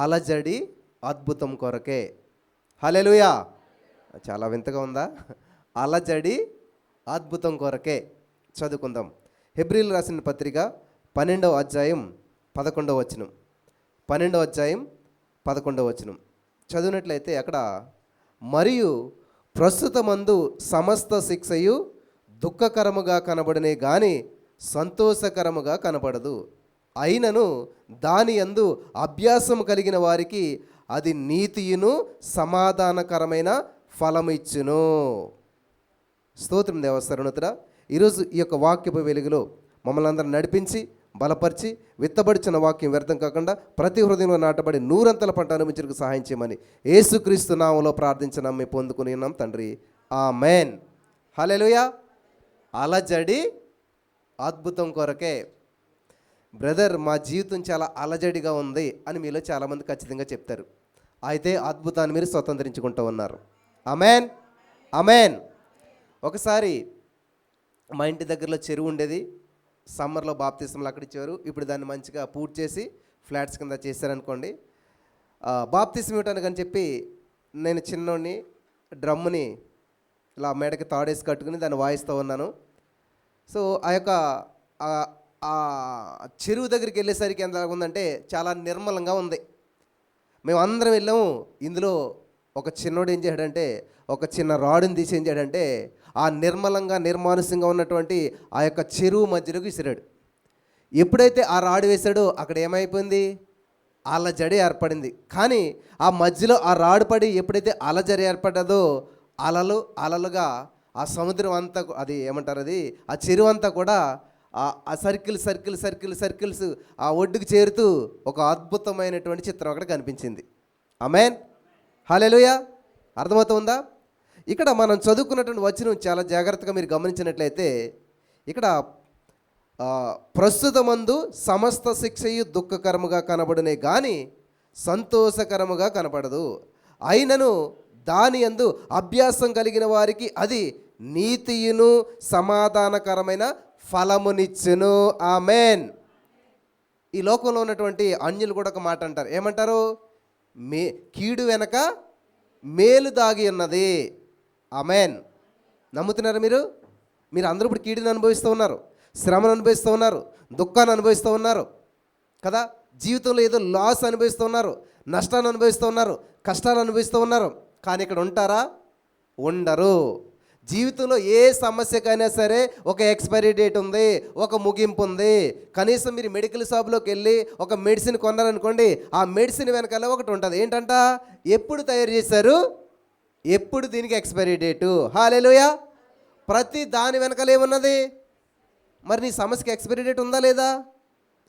అలజడి అద్భుతం కొరకే. హల్లెలూయా. చాలా వింతగా ఉందా? అలజడి అద్భుతం కొరకే. చదువుకుందాం. హెబ్రీయులకు రాసిన పత్రిక 12వ అధ్యాయం 11వ వచనం. 12వ అధ్యాయం 11వ వచనం చదివినట్లయితే అక్కడ, మరియు ప్రస్తుతమందు సమస్త శిక్షయు దుఃఖకరముగా కనబడనే గాని సంతోషకరముగా కనబడదు. అయినను దాని యందు అభ్యాసము కలిగిన వారికి అది నీతియును సమాధానకరమైన ఫలమిచ్చును. స్తోత్రం దేవస్థరునుతుడా. ఈరోజు ఈ యొక్క వాక్యపు వెలుగులో మమ్మల్ని అందరం నడిపించి బలపరిచి విత్తబడిచిన వాక్యం వ్యర్థం కాకుండా ప్రతి హృదయంలో నాటబడి నూరంతల పంట అనుభవించడానికి సహాయం చేయమని యేసుక్రీస్తు నామములో ప్రార్థించి నమ్మి పొందుకుని ఉన్నాం తండ్రి. ఆమేన్. హల్లెలూయా. అలజడి అద్భుతం కొరకే. బ్రదర్, మా జీవితం చాలా అలజడిగా ఉంది అని మీలో చాలామంది ఖచ్చితంగా చెప్తారు. అయితే అద్భుతాన్ని మీరు స్వతంత్రించుకుంటూ ఉన్నారు. ఆమేన్, ఆమేన్. ఒకసారి మా ఇంటి దగ్గరలో చెరువు ఉండేది. సమ్మర్లో బాప్తిస్మలు అక్కడ ఇచ్చేవారు. ఇప్పుడు దాన్ని మంచిగా పూర్తి చేసి ఫ్లాట్స్ కింద చేశారనుకోండి. బాప్తిస్మ ఇవ్వటానికి అని చెప్పి నేను చిన్నోడిని డ్రమ్ముని ఇలా మేడకి తాడేసి కట్టుకుని దాన్ని వాయిస్తూ ఉన్నాను. సో ఆ యొక్క ఆ చెరువు దగ్గరికి వెళ్ళేసరికి ఎంత ఉందంటే చాలా నిర్మలంగా ఉంది. మేము అందరం వెళ్ళాము. ఇందులో ఒక చిన్నోడు ఏం చేశాడంటే ఒక చిన్న రాడుని తీసి ఏం చేయడంటే ఆ నిర్మలంగా నిర్మానుష్యంగా ఉన్నటువంటి ఆ యొక్క చెరువు మధ్యలోకి విసిరాడు. ఎప్పుడైతే ఆ రాడు వేశాడో అక్కడ ఏమైపోయింది? అలజడి ఏర్పడింది. కానీ ఆ మధ్యలో ఆ రాడు పడి ఎప్పుడైతే అలజడి ఏర్పడ్డదో అలలుగా ఆ సముద్రం అంతా, అది ఏమంటారు, అది ఆ చెరువు అంతా కూడా ఆ సర్కిల్స్ ఆ ఒడ్డుకు చేరుతూ ఒక అద్భుతమైనటువంటి చిత్రం అక్కడ కనిపించింది. ఆమేన్, హల్లెలూయా. అర్థమవుతుందా? ఇక్కడ మనం చదువుకున్నటువంటి వచనం చాలా జాగ్రత్తగా మీరు గమనించినట్లయితే ఇక్కడ ప్రస్తుతమందు సమస్త శిక్షయు దుఃఖకరముగా కనబడునే కానీ సంతోషకరముగా కనపడదు. అయినను దాని యందు అభ్యాసం కలిగిన వారికి అది నీతియును సమాధానకరమైన ఫలమునిచ్చును. ఆమేన్. ఈ లోకంలో ఉన్నటువంటి అన్యులు కూడా ఒక మాట అంటారు. ఏమంటారు? కీడు వెనక మేలు దాగి ఉన్నది. ఆమేన్. నమ్ముతున్నారా మీరు? మీరు అందరూ ఇప్పుడు కీడుని అనుభవిస్తూ ఉన్నారు, శ్రమను అనుభవిస్తూ ఉన్నారు, దుఃఖాన్ని అనుభవిస్తూ ఉన్నారు కదా. జీవితంలో ఏదో లాస్ అనుభవిస్తూ ఉన్నారు, నష్టాన్ని అనుభవిస్తూ ఉన్నారు, కష్టాలు అనుభవిస్తూ ఉన్నారు. కానీ ఇక్కడ ఉంటారా? ఉండరు. జీవితంలో ఏ సమస్యకైనా సరే ఒక ఎక్స్పైరీ డేట్ ఉంది, ఒక ముగింపు ఉంది. కనీసం మీరు మెడికల్ షాప్లోకి వెళ్ళి ఒక మెడిసిన్ కొన్నారనుకోండి, ఆ మెడిసిన్ వెనకాల ఒకటి ఉంటుంది. ఏంటంట? ఎప్పుడు తయారు చేశారు, ఎప్పుడు దీనికి ఎక్స్పైరీ డేటు. హల్లెలూయా. ప్రతి దాని వెనకాల ఏమున్నది? మరి నీ సమస్యకి ఎక్స్పైరీ డేట్ ఉందా లేదా?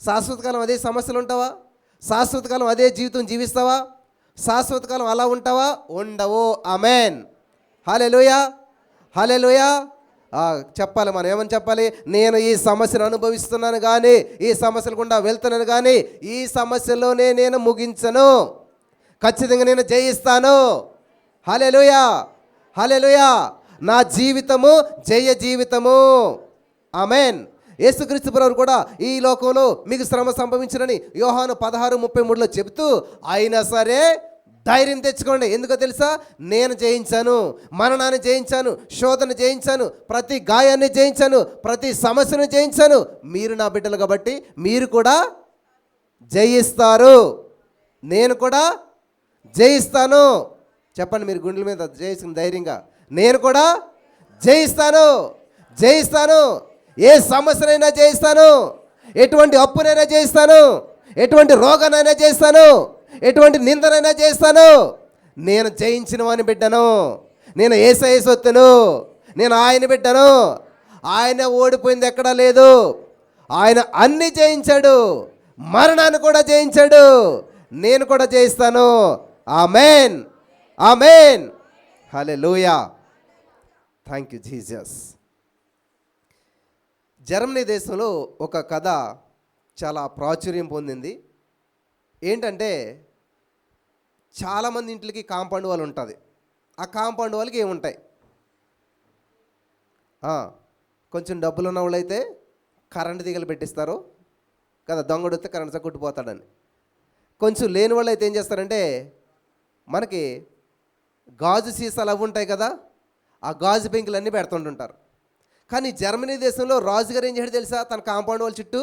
శాశ్వతకాలం అదే సమస్యలు ఉంటావా? శాశ్వతకాలం అదే జీవితం జీవిస్తావా? శాశ్వతకాలం అలా ఉంటావా? ఉండవు. ఆమేన్, హల్లెలూయా, హల్లెలూయా. చెప్పాలి, మనం ఏమని చెప్పాలి? నేను ఈ సమస్యను అనుభవిస్తున్నాను కానీ, ఈ సమస్యలు గుండా వెళ్తున్నాను కానీ, ఈ సమస్యలోనే నేను ముగించను, ఖచ్చితంగా నేను జయిస్తాను. హల్లెలూయా, హల్లెలూయా. నా జీవితము జయ జీవితము. ఆమేన్. యేసుక్రీస్తు ప్రభువు కూడా ఈ లోకంలో మీకు శ్రమ సంభవించునని యోహాను 16:33లో చెబుతూ, అయినా సరే ధైర్యం తెచ్చుకోండి. ఎందుకో తెలుసా? నేను జయించాను, మరణాన్ని జయించాను, శోధన జయించాను, ప్రతి గాయాన్ని జయించాను, ప్రతి సమస్యను జయించాను. మీరు నా బిడ్డలు కాబట్టి మీరు కూడా జయిస్తారు. నేను కూడా జయిస్తాను. చెప్పండి మీరు గుండెల మీద జయిస్తున్న ధైర్యంగా, నేను కూడా జయిస్తాను, జయిస్తాను. ఏ సమస్యనైనా జయిస్తాను, ఎటువంటి అప్పునైనా జయిస్తాను, ఎటువంటి రోగానైనా జయిస్తాను, ఎటువంటి నిందనైనా చేస్తాను. నేను జయించిన వాని బిడ్డను, నేను యేసయ్య సొత్తును, నేను ఆయన బిడ్డను. ఆయన ఓడిపోయింది ఎక్కడా లేదు. ఆయన అన్ని జయించాడు, మరణాన్ని కూడా జయించాడు. నేను కూడా జయిస్తాను. ఆమేన్, ఆమేన్, హల్లెలూయా. Thank you Jesus. జర్మనీ దేశంలో ఒక కథ చాలా ప్రాచుర్యం పొందింది. ఏంటంటే చాలామంది ఇంట్లోకి కాంపౌండ్ వాళ్ళు ఉంటుంది. ఆ కాంపౌండ్ వాళ్ళకి ఏముంటాయి? కొంచెం డబ్బులు ఉన్న వాళ్ళు అయితే కరెంటు తీగలు పెట్టిస్తారు కదా, దొంగడు వస్తే కరెంటు కొట్టిపోతాడని. కొంచెం లేని వాళ్ళు అయితే ఏం చేస్తారంటే, మనకి గాజు సీసాలు అవి ఉంటాయి కదా, ఆ గాజు పెంకులన్నీ పెడుతుంటుంటారు. కానీ జర్మనీ దేశంలో రాజుగారు ఏం చేశాడు తెలుసా? తన కాంపౌండ్ వాళ్ళ చుట్టూ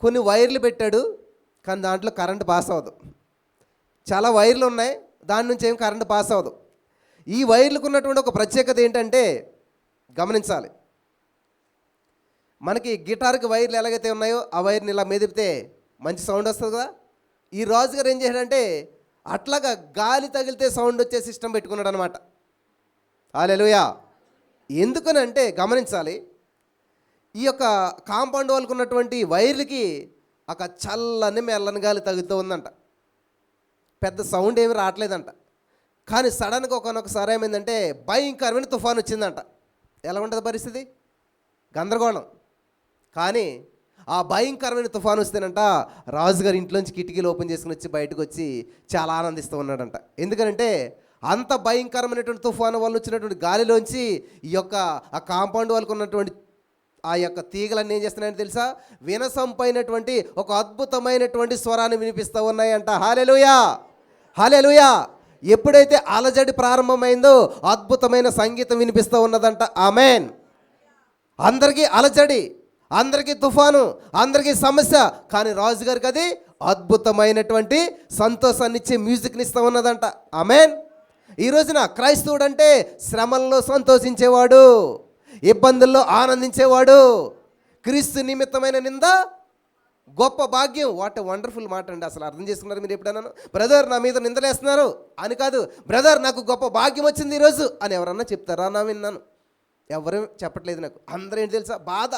కొన్ని వైర్లు పెట్టాడు. కానీ దాంట్లో కరెంటు పాస్ అవ్వదు. చాలా వైర్లు ఉన్నాయి, దాని నుంచి ఏం కరెంటు పాస్ అవ్వదు. ఈ వైర్లకు ఉన్నటువంటి ఒక ప్రత్యేకత ఏంటంటే గమనించాలి. మనకి గిటార్కి వైర్లు ఎలాగైతే ఉన్నాయో ఆ వైర్ని ఇలా మెదిపితే మంచి సౌండ్ వస్తుంది కదా. ఈ రాజుగారు ఏం చేశాడంటే అట్లాగా గాలి తగిలితే సౌండ్ వచ్చే సిస్టమ్ పెట్టుకున్నాడు అనమాట. హల్లెలూయా. ఎందుకనంటే గమనించాలి, ఈ యొక్క కాంపౌండ్ వాళ్ళకు ఉన్నటువంటి వైర్లకి ఒక చల్లని మెల్లని గాలి తగులుతూ ఉందంట. పెద్ద సౌండ్ ఏమి రావట్లేదంట. కానీ సడన్గా ఒకనొకసారి ఏమైందంటే భయంకరమైన తుఫాను వచ్చిందంట. ఎలా ఉంటుంది పరిస్థితి? గందరగోళం. కానీ ఆ భయంకరమైన తుఫాను వస్తేనంట రాజుగారి ఇంట్లోంచి కిటికీలు ఓపెన్ చేసుకుని వచ్చి బయటకు వచ్చి చాలా ఆనందిస్తూ ఉన్నాడంట. ఎందుకంటే అంత భయంకరమైనటువంటి తుఫాను వల్ల వచ్చినటువంటి గాలిలోంచి ఈ యొక్క ఆ కాంపౌండ్ వాళ్ళకు ఉన్నటువంటి ఆ యొక్క తీగలన్నీ ఏం చేస్తున్నాయని తెలుసా? వినసంపైనటువంటి ఒక అద్భుతమైనటువంటి స్వరాన్ని వినిపిస్తూ ఉన్నాయంట. హల్లెలూయా, హల్లెలూయా. ఎప్పుడైతే అలజడి ప్రారంభమైందో అద్భుతమైన సంగీతం వినిపిస్తూ ఉన్నదంట. ఆమేన్. అందరికీ అలజడి, అందరికీ తుఫాను, అందరికీ సమస్య, కానీ రాజుగారికి అది అద్భుతమైనటువంటి సంతోషాన్ని ఇచ్చే మ్యూజిక్ని ఇస్తూ ఉన్నదంట. ఆమేన్. ఈ రోజున క్రైస్తవుడు అంటే శ్రమల్లో సంతోషించేవాడు, ఇబ్బందుల్లో ఆనందించేవాడు. క్రీస్తు నిమిత్తమైన నింద గొప్ప భాగ్యం. వాట్ వండర్ఫుల్ మాట అండి. అసలు అర్థం చేసుకున్నారు మీరు ఎప్పుడన్నా? బ్రదర్ నా మీద నిందలేస్తున్నారు అని కాదు, బ్రదర్ నాకు గొప్ప భాగ్యం వచ్చింది ఈరోజు అని ఎవరన్నా చెప్తారా? నా విన్నాను, ఎవరు చెప్పట్లేదు నాకు. అందరూ ఏంటి తెలుసా? బాధ,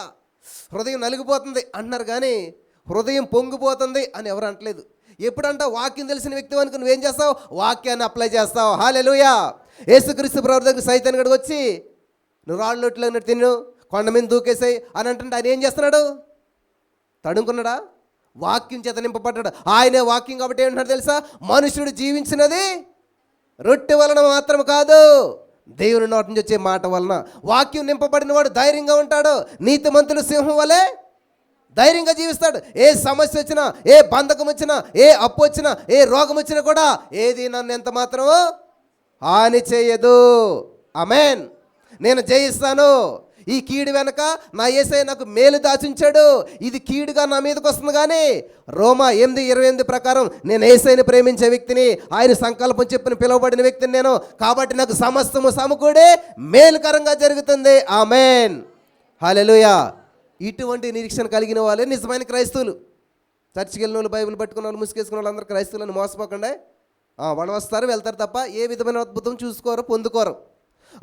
హృదయం నలిగిపోతుంది అంటున్నారు, కానీ హృదయం పొంగిపోతుంది అని ఎవరు అంటలేదు. ఎప్పుడంట వాక్యం తెలిసిన వ్యక్తి అనుకుని నువ్వేం చేస్తావు? వాక్యాన్ని అప్లై చేస్తావు. హల్లెలూయా. యేసుక్రీస్తు ప్రభువు దగ్గర సైతాన్ గడికి వచ్చి నువ్వు రాళ్ళు రొట్టెలు అన్నట్టు తిను, కొండ మీద దూకేసాయి అని అంటుంటే ఆయన ఏం చేస్తున్నాడు? తడుముకున్నాడా? వాక్యం చేత నింపబడ్డాడు. ఆయనే వాక్యం కాబట్టి ఏంటంటే తెలుసా? మనుషుడు జీవించినది రొట్టె వలన మాత్రం కాదు, దేవుని నోటి నుంచి వచ్చే మాట వలన. వాక్యం నింపబడిన వాడు ధైర్యంగా ఉంటాడు. నీతిమంతులు సింహం వలె ధైర్యంగా జీవిస్తాడు. ఏ సమస్య వచ్చినా, ఏ బంధకం వచ్చినా, ఏ అప్పు వచ్చినా, ఏ రోగం వచ్చినా కూడా ఏది నన్ను ఎంత మాత్రమో హాని చేయదు. ఆమేన్. నేను జయిస్తాను. ఈ కీడు వెనక నా యేసయ్య నాకు మేలు దాచించాడు. ఇది కీడుగా నా మీదకి వస్తుంది, కానీ రోమా 8:28 ప్రకారం నేను యేసయ్యని ప్రేమించే వ్యక్తిని, ఆయన సంకల్పం చెప్పిన పిలువబడిన వ్యక్తిని నేను, కాబట్టి నాకు సమస్తము సమకూడే మేలుకరంగా జరుగుతుంది. ఆమేన్. హల్లెలూయా. ఇటువంటి నిరీక్షణ కలిగిన వాళ్ళే నిజమైన క్రైస్తవులు. చర్చికి వెళ్ళిన వాళ్ళు, బైబిల్ పట్టుకున్న వాళ్ళు, ముసుకేసుకున్న వాళ్ళు అందరూ క్రైస్తవులను మోసపోకుండా. వాళ్ళు వస్తారు వెళ్తారు తప్ప ఏ విధమైన అద్భుతం చూసుకోరు, పొందుకోరు.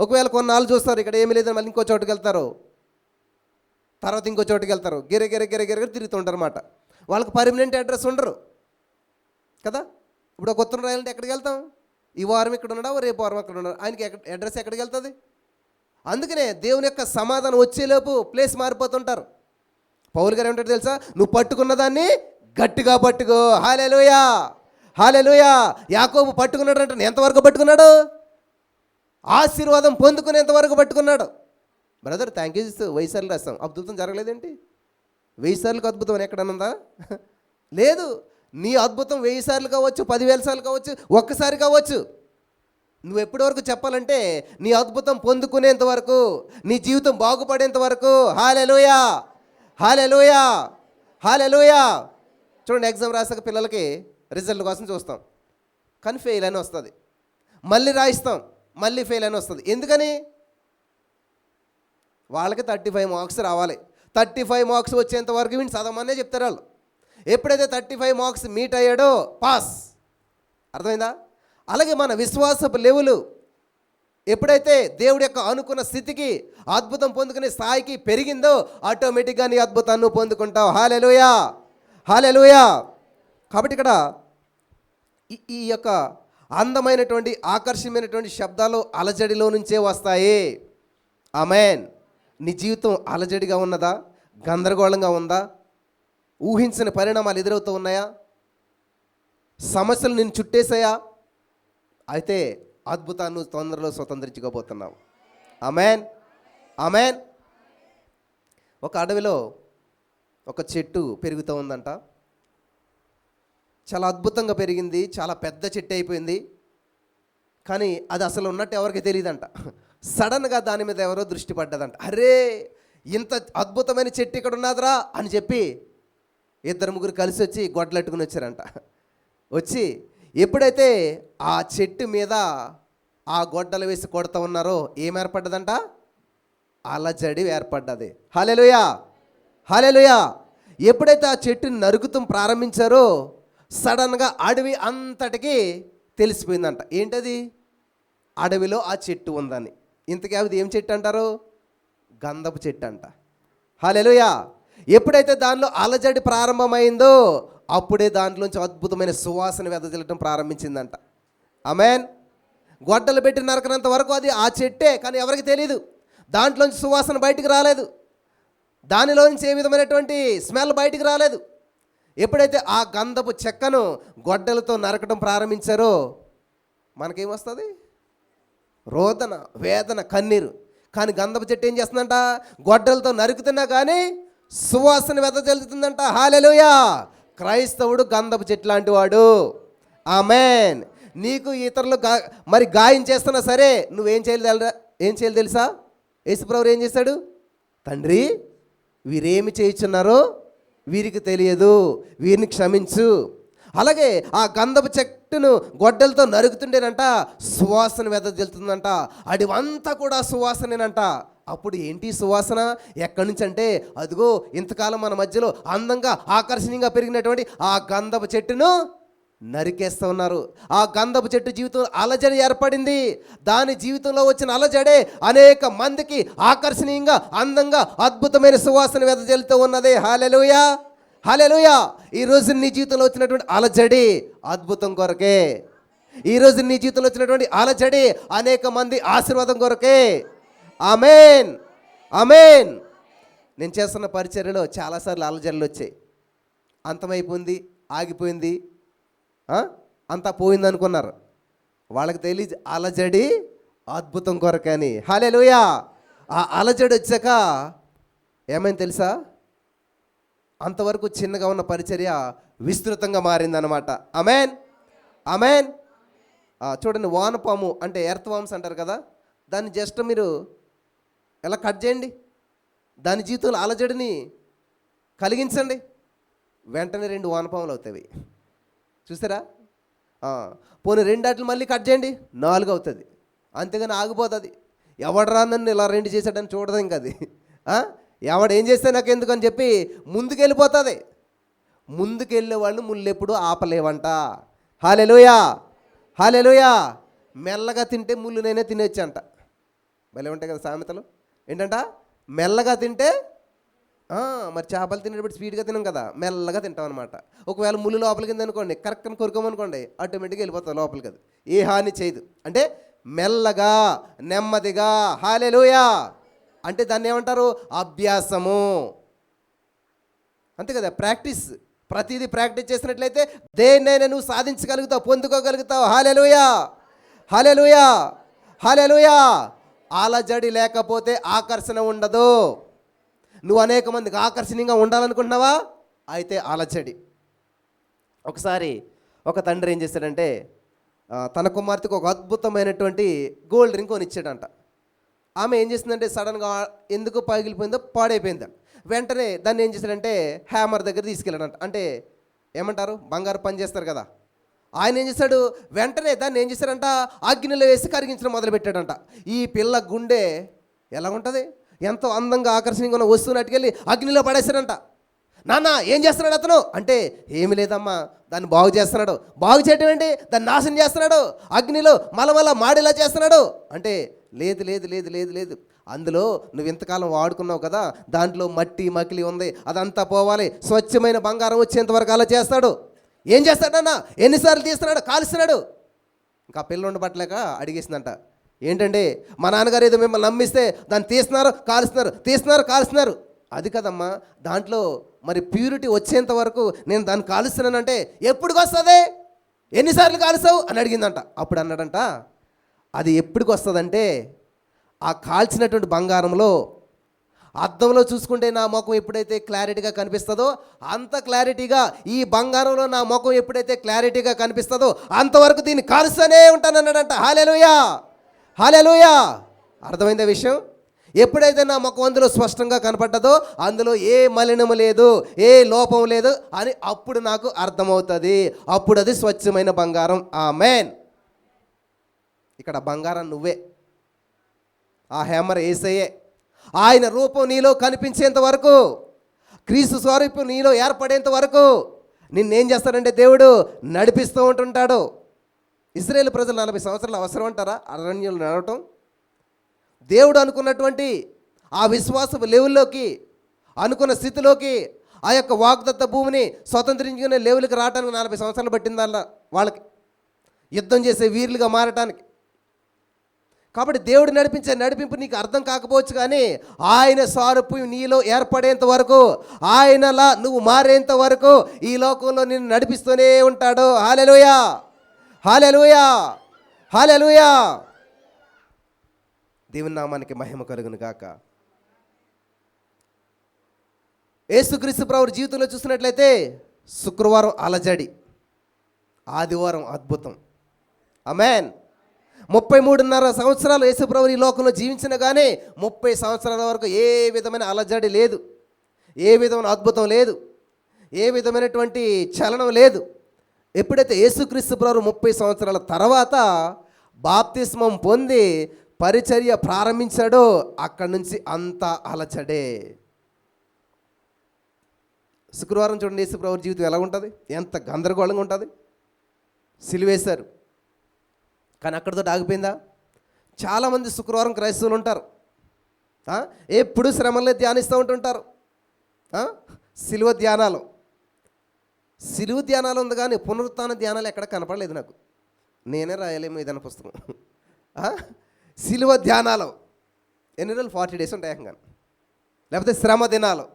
ఒకవేళ కొన్నాళ్ళు చూస్తారు, ఇక్కడ ఏమీ లేదని మళ్ళీ ఇంకో చోటుకి వెళ్తారు, తర్వాత ఇంకో చోటుకి వెళ్తారు, గిర గిర గిర గిర తిరుగుతుంటారు అన్నమాట. వాళ్ళకి పర్మనెంట్ అడ్రస్ ఉండరు కదా. ఇప్పుడు ఒక ఉత్తరం రాయాలంటే ఎక్కడికి వెళ్తాం? ఈ వారం ఇక్కడ ఉన్నాడా, రేపు వారం అక్కడ ఉన్నాడు, ఆయనకి అడ్రస్ ఎక్కడికి వెళ్తుంది? అందుకనే దేవుని యొక్క సమాధానం వచ్చేలోపు ప్లేస్ మారిపోతుంటారు. పౌలు గారు ఏమంటాడు తెలుసా? నువ్వు పట్టుకున్న దాన్ని గట్టిగా పట్టుకో. హల్లెలూయా, హల్లెలూయా. యాకోబు పట్టుకున్నాడు అంటే ఎంతవరకు పట్టుకున్నాడు? ఆశీర్వాదం పొందుకునేంత వరకు పట్టుకున్నాడు. బ్రదర్ థ్యాంక్ యూ 1000 సార్లు రాస్తాం, అద్భుతం జరగలేదేంటి? 1000 సార్లకు అద్భుతం అని ఎక్కడనుందా? లేదు. నీ అద్భుతం 1000 సార్లు కావచ్చు, 10,000 సార్లు కావచ్చు, ఒక్కసారి కావచ్చు. నువ్వు ఎప్పటి వరకు చెప్పాలంటే నీ అద్భుతం పొందుకునేంత వరకు, నీ జీవితం బాగుపడేంత వరకు. హల్లెలూయా, హల్లెలూయా, హల్లెలూయా. చూడండి, ఎగ్జామ్ రాసాక పిల్లలకి రిజల్ట్ కోసం చూస్తాం, కానీ ఫెయిల్ అని వస్తుంది. మళ్ళీ రాయిస్తాం, మళ్ళీ ఫెయిల్ అని వస్తుంది. ఎందుకని? వాళ్ళకి 35 మార్క్స్ రావాలి. 35 మార్క్స్ వచ్చేంత వరకు వీడిని చదవమనే చెప్తారు వాళ్ళు. ఎప్పుడైతే 35 మార్క్స్ మీట్ అయ్యాడో పాస్. అర్థమైందా? అలాగే మన విశ్వాసపు లెవెలు ఎప్పుడైతే దేవుడి యొక్క అనుకున్న స్థితికి, అద్భుతం పొందుకునే స్థాయికి పెరిగిందో ఆటోమేటిక్గా నీ అద్భుతాన్ని నువ్వు పొందుకుంటావు. హల్లెలూయా, హల్లెలూయా. కాబట్టి ఇక్కడ ఈ యొక్క అందమైనటువంటి ఆకర్షణమైనటువంటి శబ్దాలు అలజడిలో నుంచే వస్తాయి. ఆమేన్. నీ జీవితం అలజడిగా ఉన్నదా? గందరగోళంగా ఉందా? ఊహించని పరిణామాలు ఎదురవుతూ ఉన్నాయా? సమస్యలు నిన్ను చుట్టేసాయా? అయితే అద్భుతాన్ని తొందరలో స్వతంత్రించుకోబోతున్నావు. ఆమేన్, ఆమేన్. ఒక అడవిలో ఒక చెట్టు పెరుగుతూ ఉందంట. చాలా అద్భుతంగా పెరిగింది, చాలా పెద్ద చెట్టు అయిపోయింది. కానీ అది అసలు ఉన్నట్టు ఎవరికి తెలియదంట. సడన్గా దాని మీద ఎవరో దృష్టి పడ్డదంట. అరే, ఇంత అద్భుతమైన చెట్టు ఇక్కడ ఉన్నదిరా అని చెప్పి ఇద్దరు ముగ్గురు కలిసి వచ్చి గొడ్లెట్టుకుని వచ్చారంట. వచ్చి ఎప్పుడైతే ఆ చెట్టు మీద ఆ గొడ్డలు వేసి కొడతా ఉన్నారో ఏం ఏర్పడ్డదంట? అలజడి ఏర్పడ్డది. హల్లెలూయా, హల్లెలూయా. ఎప్పుడైతే ఆ చెట్టుని నరుకుతూ ప్రారంభించారో సడన్గా అడవి అంతటికి తెలిసిపోయిందంట. ఏంటది? అడవిలో ఆ చెట్టు ఉందని. ఇంతకీ అది ఏం చెట్టు అంటారు? గంధపు చెట్టు అంట. హల్లెలూయా. ఎప్పుడైతే దానిలో అలజడి ప్రారంభమైందో అప్పుడే దాంట్లోంచి అద్భుతమైన సువాసన వెదజల్లటం ప్రారంభించిందంట. ఆమేన్. గొడ్డలు పెట్టి నరకనంత వరకు అది ఆ చెట్టే, కానీ ఎవరికి తెలియదు. దాంట్లోంచి సువాసన బయటికి రాలేదు, దానిలో నుంచి ఏ విధమైనటువంటి స్మెల్ బయటికి రాలేదు. ఎప్పుడైతే ఆ గంధపు చెక్కను గొడ్డలతో నరకడం ప్రారంభించారో మనకేమొస్తుంది? రోదన, వేదన, కన్నీరు. కానీ గంధపు చెట్టు ఏం చేస్తుందంట? గొడ్డలతో నరుకుతున్నా కానీ సువాసన వెదజల్లుతుందంట. హల్లెలూయా. క్రైస్తవుడు గంధపు చెట్టు లాంటి వాడు. ఆమేన్. నీకు ఇతరులు మరి గాయం చేస్తున్నా సరే నువ్వేం చేయాలి తెలుసా? యేసుప్రభువు ఏం చేశాడు? తండ్రి, వీరేమి చేయుచున్నారో వీరికి తెలియదు, వీరిని క్షమించు. అలాగే ఆ గంధపు చెట్టును గొడ్డలతో నరుకుతుండేనంట సువాసన వెదజల్లుతుందంట. అడివంతా కూడా సువాసనేనంట. అప్పుడు ఏంటి సువాసన? ఎక్కడి నుంచి అంటే అదిగో ఇంతకాలం మన మధ్యలో అందంగా ఆకర్షణీయంగా పెరిగినటువంటి ఆ గంధపు చెట్టును నరికేస్తూ ఉన్నారు. ఆ గంధపు చెట్టు జీవితంలో అలజడి ఏర్పడింది. దాని జీవితంలో వచ్చిన అలజడే అనేక మందికి ఆకర్షణీయంగా, అందంగా, అద్భుతమైన సువాసన వెదజల్లుతూ ఉన్నది. హల్లెలూయా, హల్లెలూయా. ఈరోజు నీ జీవితంలో వచ్చినటువంటి అలజడి అద్భుతం కొరకే. ఈరోజు నీ జీవితంలో వచ్చినటువంటి అలజడి అనేక మంది ఆశీర్వాదం కొరకే. ఆమేన్, ఆమేన్. నేను చేస్తున్న పరిచర్యలో చాలాసార్లు అలజడులు వచ్చాయి. అంతమైపోయింది, ఆగిపోయింది, అంతా పోయింది అనుకున్నారు. వాళ్ళకి తెలియదు అలజడి అద్భుతం కొరకని. హల్లెలూయా. ఆ అలజడి వచ్చాక ఏమైంది తెలుసా? అంతవరకు చిన్నగా ఉన్న పరిచర్య విస్తృతంగా మారిందనమాట. ఆమేన్, ఆమేన్. చూడండి, వానపాము అంటే ఎర్త్ వామ్స్ అంటారు కదా, దాన్ని జస్ట్ మీరు ఎలా కట్ చేయండి, దాని జీవితంలో అలజడిని కలిగించండి, వెంటనే 2 వానపాములు అవుతాయి. చూసారా? పోనీ 2 అట్లు మళ్ళీ కట్ చేయండి, 4 అవుతుంది. అంతేగాని ఆగిపోతుంది. ఎవడరా నన్ను ఇలా 2 చేశాడని చూడదు. ఇంకా అది ఎవడు ఏం చేస్తే నాకు ఎందుకు అని చెప్పి ముందుకెళ్ళిపోతుంది. ముందుకెళ్ళే వాళ్ళు ముళ్ళు ఎప్పుడు ఆపలేవంట. హల్లెలూయా, హల్లెలూయా. మెల్లగా తింటే ముళ్ళునైనా తినేచ్చు అంట. భలే ఉంటాయి కదా సామెతలు. ఏంటంట? మెల్లగా తింటే మరి చేపలు తినేటప్పుడు స్పీడ్గా తినాం కదా, మెల్లగా తింటాం అనమాట. ఒకవేళ ముళ్ళు లోపలికి అనుకోండి, కరెక్ట్ని కొరుకోమనుకోండి, ఆటోమేటిక్గా వెళ్ళిపోతుంది లోపలికి. అది ఏ హాని చేయదు. అంటే మెల్లగా, నెమ్మదిగా. హల్లెలూయా. అంటే దాన్ని ఏమంటారు? అభ్యాసము. అంతే కదా, ప్రాక్టీస్. ప్రతిదీ ప్రాక్టీస్ చేసినట్లయితే దేన్నైనా నువ్వు సాధించగలుగుతావు, పొందుకోగలుగుతావు. హల్లెలూయా, హల్లెలూయా, హల్లెలూయా. అలజడి లేకపోతే ఆకర్షణ ఉండదు. నువ్వు అనేక మందికి ఆకర్షణీయంగా ఉండాలనుకుంటున్నావా? అయితే అలజడి. ఒకసారి ఒక తండ్రి ఏం చేశాడంటే తన కుమార్తెకు ఒక అద్భుతమైనటువంటి గోల్డ్ రింగ్ కొనిచ్చాడంట. ఆమె ఏం చేసిందంటే సడన్గా ఎందుకు పగిలిపోయిందో, పాడైపోయింది. వెంటనే దాన్ని ఏం చేశాడంటే హ్యామర్ దగ్గర తీసుకెళ్ళాడంట. అంటే ఏమంటారు, బంగారు పని చేస్తారు కదా. ఆయన ఏం చేశాడు, వెంటనే దాన్ని ఏం చేశాడంట, అగ్నిలో వేసి కరిగించడం మొదలుపెట్టాడంట. ఈ పిల్ల గుండె ఎలా ఉంటుంది? ఎంతో అందంగా ఆకర్షణీయంగా ఉన్న వస్తువుని అట్టుకెళ్ళి అగ్నిలో పడేశాడంట. నాన్న ఏం చేస్తున్నాడు అతను అంటే, ఏమి లేదమ్మా, దాన్ని బాగు చేస్తున్నాడు. బాగు చేయటం ఏంటి? దాన్ని నాశనం చేస్తున్నాడు, అగ్నిలో మలమల మాడేలా చేస్తున్నాడు అంటే, లేదు లేదు లేదు లేదు లేదు, అందులో నువ్వు ఇంతకాలం వాడుకున్నావు కదా, దాంట్లో మట్టి మకిలి ఉంది, అదంతా పోవాలి, స్వచ్ఛమైన బంగారం వచ్చేంత వరకు అలా చేస్తాడు. ఏం చేస్తాడన్నా? ఎన్నిసార్లు తీస్తున్నాడు, కాలుస్తున్నాడు. ఇంకా పిల్ల ఉండబట్టలేక అడిగేసిందంట, ఏంటంటే మా నాన్నగారు ఏదో మిమ్మల్ని నమ్మిస్తే దాన్ని తీస్తున్నారు, కాలుస్తున్నారు, తీస్తున్నారు, కాలుస్తున్నారు. అది కదమ్మా, దాంట్లో మరి ప్యూరిటీ వచ్చేంత వరకు నేను దాన్ని కాలుస్తున్నానంటే ఎప్పటికి వస్తుంది, ఎన్నిసార్లు కాలుస్తావు అని అడిగిందంట. అప్పుడు అన్నాడంట, అది ఎప్పటికి వస్తుందంటే ఆ కాల్చినటువంటి బంగారంలో అద్దంలో చూసుకుంటే నా ముఖం ఎప్పుడైతే క్లారిటీగా కనిపిస్తుందో అంత క్లారిటీగా ఈ బంగారంలో నా ముఖం ఎప్పుడైతే క్లారిటీగా కనిపిస్తుందో అంతవరకు దీన్ని కాలుస్తూనే ఉంటాను అన్నాడంట. హల్లెలూయా, హల్లెలూయా. అర్థమైందా విషయం? ఎప్పుడైతే నా ముఖం అందులో స్పష్టంగా కనపడ్డదో అందులో ఏ మలినము లేదు, ఏ లోపం లేదు అని అప్పుడు నాకు అర్థమవుతుంది. అప్పుడు అది స్వచ్ఛమైన బంగారం. ఆమేన్. ఇక్కడ బంగారం నువ్వే, ఆ హ్యామర్ యేసయ్యే. ఆయన రూపం నీలో కనిపించేంత వరకు, క్రీస్తు స్వరూపం నీలో ఏర్పడేంత వరకు నిన్నేం చేస్తాడంటే దేవుడు నడిపిస్తూ ఉంటుంటాడు. ఇశ్రాయేలు ప్రజలు 40 సంవత్సరాలు అవసరం అంటారా అరణ్యంలో నడవటం? దేవుడు అనుకున్నటువంటి ఆ విశ్వాసపు లెవెల్లోకి, అనుకున్న స్థితిలోకి, ఆ యొక్క వాగ్దత్త భూమిని స్వతంత్రించుకునే లెవెల్కి రావడానికి 40 సంవత్సరాలు పట్టిందల్లా వాళ్ళకి, యుద్ధం చేసే వీరులుగా మారటానికి. కాబట్టి దేవుడు నడిపించే నడిపింపు నీకు అర్థం కాకపోవచ్చు, కానీ ఆయన స్వరూపం నీలో ఏర్పడేంత వరకు, ఆయనలా నువ్వు మారేంత వరకు ఈ లోకంలో నిన్ను నడిపిస్తూనే ఉంటాడు. హల్లెలూయా, హల్లెలూయా, హల్లెలూయా. దేవుని నామానికి మహిమ కలుగును గాక. యేసుక్రీస్తు ప్రభువు జీవితంలో చూసినట్లయితే శుక్రవారం అలజడి, ఆదివారం అద్భుతం. ఆమేన్. 33.5 సంవత్సరాలు యేసుప్రభు ఈ లోకంలో జీవించిన కానీ 30 సంవత్సరాల వరకు ఏ విధమైన అలజడి లేదు, ఏ విధమైన అద్భుతం లేదు, ఏ విధమైనటువంటి చలనం లేదు. ఎప్పుడైతే యేసుక్రీస్తు ప్రభు 30 సంవత్సరాల తర్వాత బాప్తిస్మం పొంది పరిచర్య ప్రారంభించాడో అక్కడి నుంచి అంతా అలజడే. శుక్రవారం చూడండి యేసుప్రభు జీవితం ఎలా ఉంటుంది, ఎంత గందరగోళంగా ఉంటుంది. సిలువేశారు కానీ అక్కడితో ఆగిపోయిందా? చాలామంది శుక్రవారం క్రైస్తవులు ఉంటారు, ఎప్పుడు శ్రమలే ధ్యానిస్తూ ఉంటుంటారు. సిలువ ధ్యానాలు, సిలువ ధ్యానాలు ఉంది కానీ పునరుత్థాన ధ్యానాలు ఎక్కడ కనపడలేదు నాకు. నేనే రాయలేము ఏదైనా పుస్తకం. సిలువ ధ్యానాలు ఎన్ని రోజులు? 40 డేస్ ఉంటాయి ఏకంగా. లేకపోతే శ్రమ దినాలు,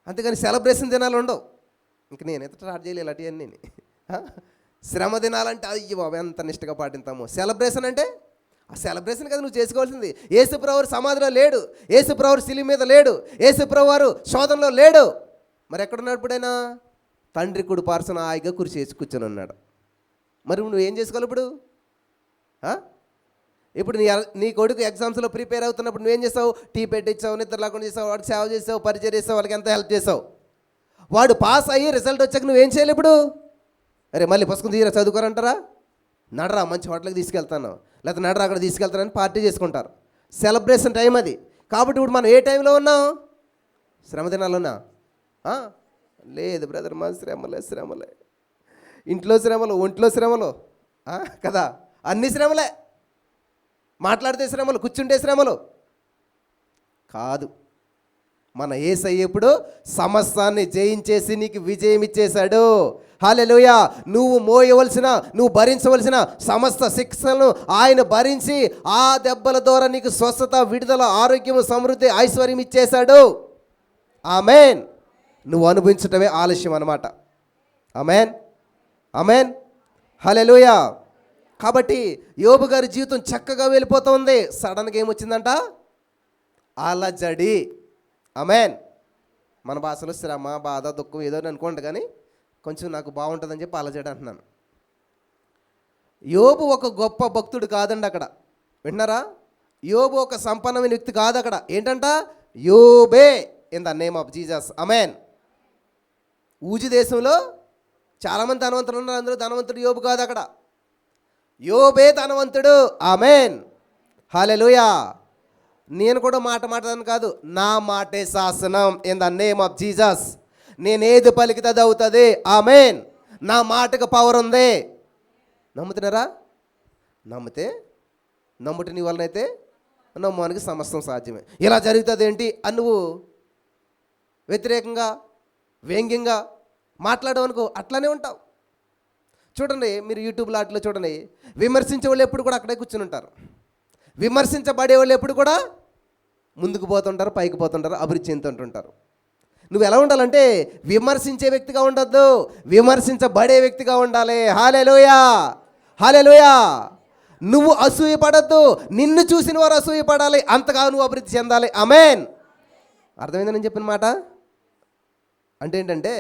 అంతేగాని సెలబ్రేషన్ దినాలు ఉండవు. ఇంక నేనైతే స్టార్ట్ చేయలేదు ఇలాంటివన్నీ. శ్రమ దినాలంటే అయ్యో బాబు ఎంత నిష్టగా పాటిస్తాము. సెలబ్రేషన్ అంటే ఆ సెలబ్రేషన్ కదా నువ్వు చేసుకోవాల్సింది. యేసుప్రభు సమాధిలో లేడు, యేసుప్రభు సిలువ మీద లేడు, యేసుప్రభు వారు శోధనలో లేడు. మరి ఎక్కడున్నాడు? ఇప్పుడైనా తండ్రి కుడి పార్శ్వన హాయిగా కూర్చొని ఉన్నాడు. మరి నువ్వు ఏం చేసుకోవాలి ఇప్పుడు? ఇప్పుడు నీ కొడుకు ఎగ్జామ్స్లో ప్రిపేర్ అవుతున్నప్పుడు నువ్వేం చేస్తావు? టీ పెట్టించావు, నిద్ర లేకుండా చేసావు, వాడికి సేవ చేసావు, పరిచయం చేసావు, వాళ్ళకి ఎంత హెల్ప్ చేసావు. వాడు పాస్ అయ్యి రిజల్ట్ వచ్చాక నువ్వేం చేయాలి ఇప్పుడు? అరే మళ్ళీ పుస్తకం తీరా చదువుకోరంటారా? నడరా మంచి హోటల్కి తీసుకెళ్తాను, లేకపోతే నడరా అక్కడ తీసుకెళ్తానని పార్టీ చేసుకుంటారు. సెలబ్రేషన్ టైం అది. కాబట్టి ఇప్పుడు మనం ఏ టైంలో ఉన్నాం? శ్రమ దినాలు ఉన్నా? లేదు బ్రదర్, మా శ్రమలే, ఇంట్లో శ్రమలు, ఒంట్లో శ్రమలు కదా, అన్ని శ్రమలే. మాట్లాడితే శ్రమలు, కూర్చుంటే శ్రమలు కాదు. మన యేసయ్య ఇప్పుడు సమస్తాన్ని జయించేసి నీకు విజయం ఇచ్చేశాడు. హల్లెలూయా. నువ్వు మోయవలసిన, నువ్వు భరించవలసిన సమస్త శిక్షలను ఆయన భరించి ఆ దెబ్బల ద్వారా నీకు స్వస్థత, విడుదల, ఆరోగ్యము, సమృద్ధి, ఐశ్వర్యం ఇచ్చేశాడు. ఆమేన్. నువ్వు అనుభవించటమే ఆలస్యం అన్నమాట. ఆమేన్, ఆమేన్, హల్లెలూయా. కాబట్టి యోబు గారి జీవితం చక్కగా వెళ్ళిపోతుంది. సడన్గా ఏమొచ్చిందంట? అలజడి. ఆమేన్. మన భాషలో శ్రమ, బాధ, దుఃఖం ఏదో అనుకోండి, కానీ కొంచెం నాకు బాగుంటుందని చెప్పి అలజడి అంటున్నాను. యోబు ఒక గొప్ప భక్తుడు కాదండి అక్కడ. విన్నారా? యోబు ఒక సంపన్నమైన వ్యక్తి కాదు అక్కడ. ఏంటంట? యోబే in the name of Jesus. ఆమేన్. ఊజు దేశంలో చాలామంది ధనవంతులు ఉన్నారు, అందులో ధనవంతుడు యోబు కాదు అక్కడ. యోబే ధనవంతుడు. ఆమేన్, హల్లెలూయా. నేను కూడా మాట్లాడదాను కాదు, నా మాటే శాసనం in the name of Jesus. నేనేది పలికితే అది అవుతుంది. ఆమేన్. నా మాటకు పవర్ ఉంది. నమ్ముతున్నారా? నమ్ముట నీ వలనైతే నమ్మడానికి సమస్తం సాధ్యమే. ఇలా జరుగుతుంది ఏంటి అని నువ్వు వ్యతిరేకంగా, వ్యంగ్యంగా మాట్లాడవనుకో, అట్లానే ఉంటావు. చూడండి, మీరు యూట్యూబ్లో అట్లా చూడండి, విమర్శించే వాళ్ళు ఎప్పుడు కూడా అక్కడే కూర్చుని ఉంటారు. విమర్శించబడే వాళ్ళు ఎప్పుడు కూడా ముందుకు పోతుంటారు, పైకి పోతుంటారు, అభివృద్ధి చెందుతుంటుంటారు. నువ్వు ఎలా ఉండాలంటే విమర్శించే వ్యక్తిగా ఉండొద్దు, విమర్శించబడే వ్యక్తిగా ఉండాలి. హల్లెలూయా, హల్లెలూయా. నువ్వు అసూయపడద్దు, నిన్ను చూసిన వారు అసూయపడాలి, అంతగా నువ్వు అభివృద్ధి చెందాలి. ఆమేన్. అర్థమైందని నేను చెప్పిన మాట అంటే ఏంటంటే,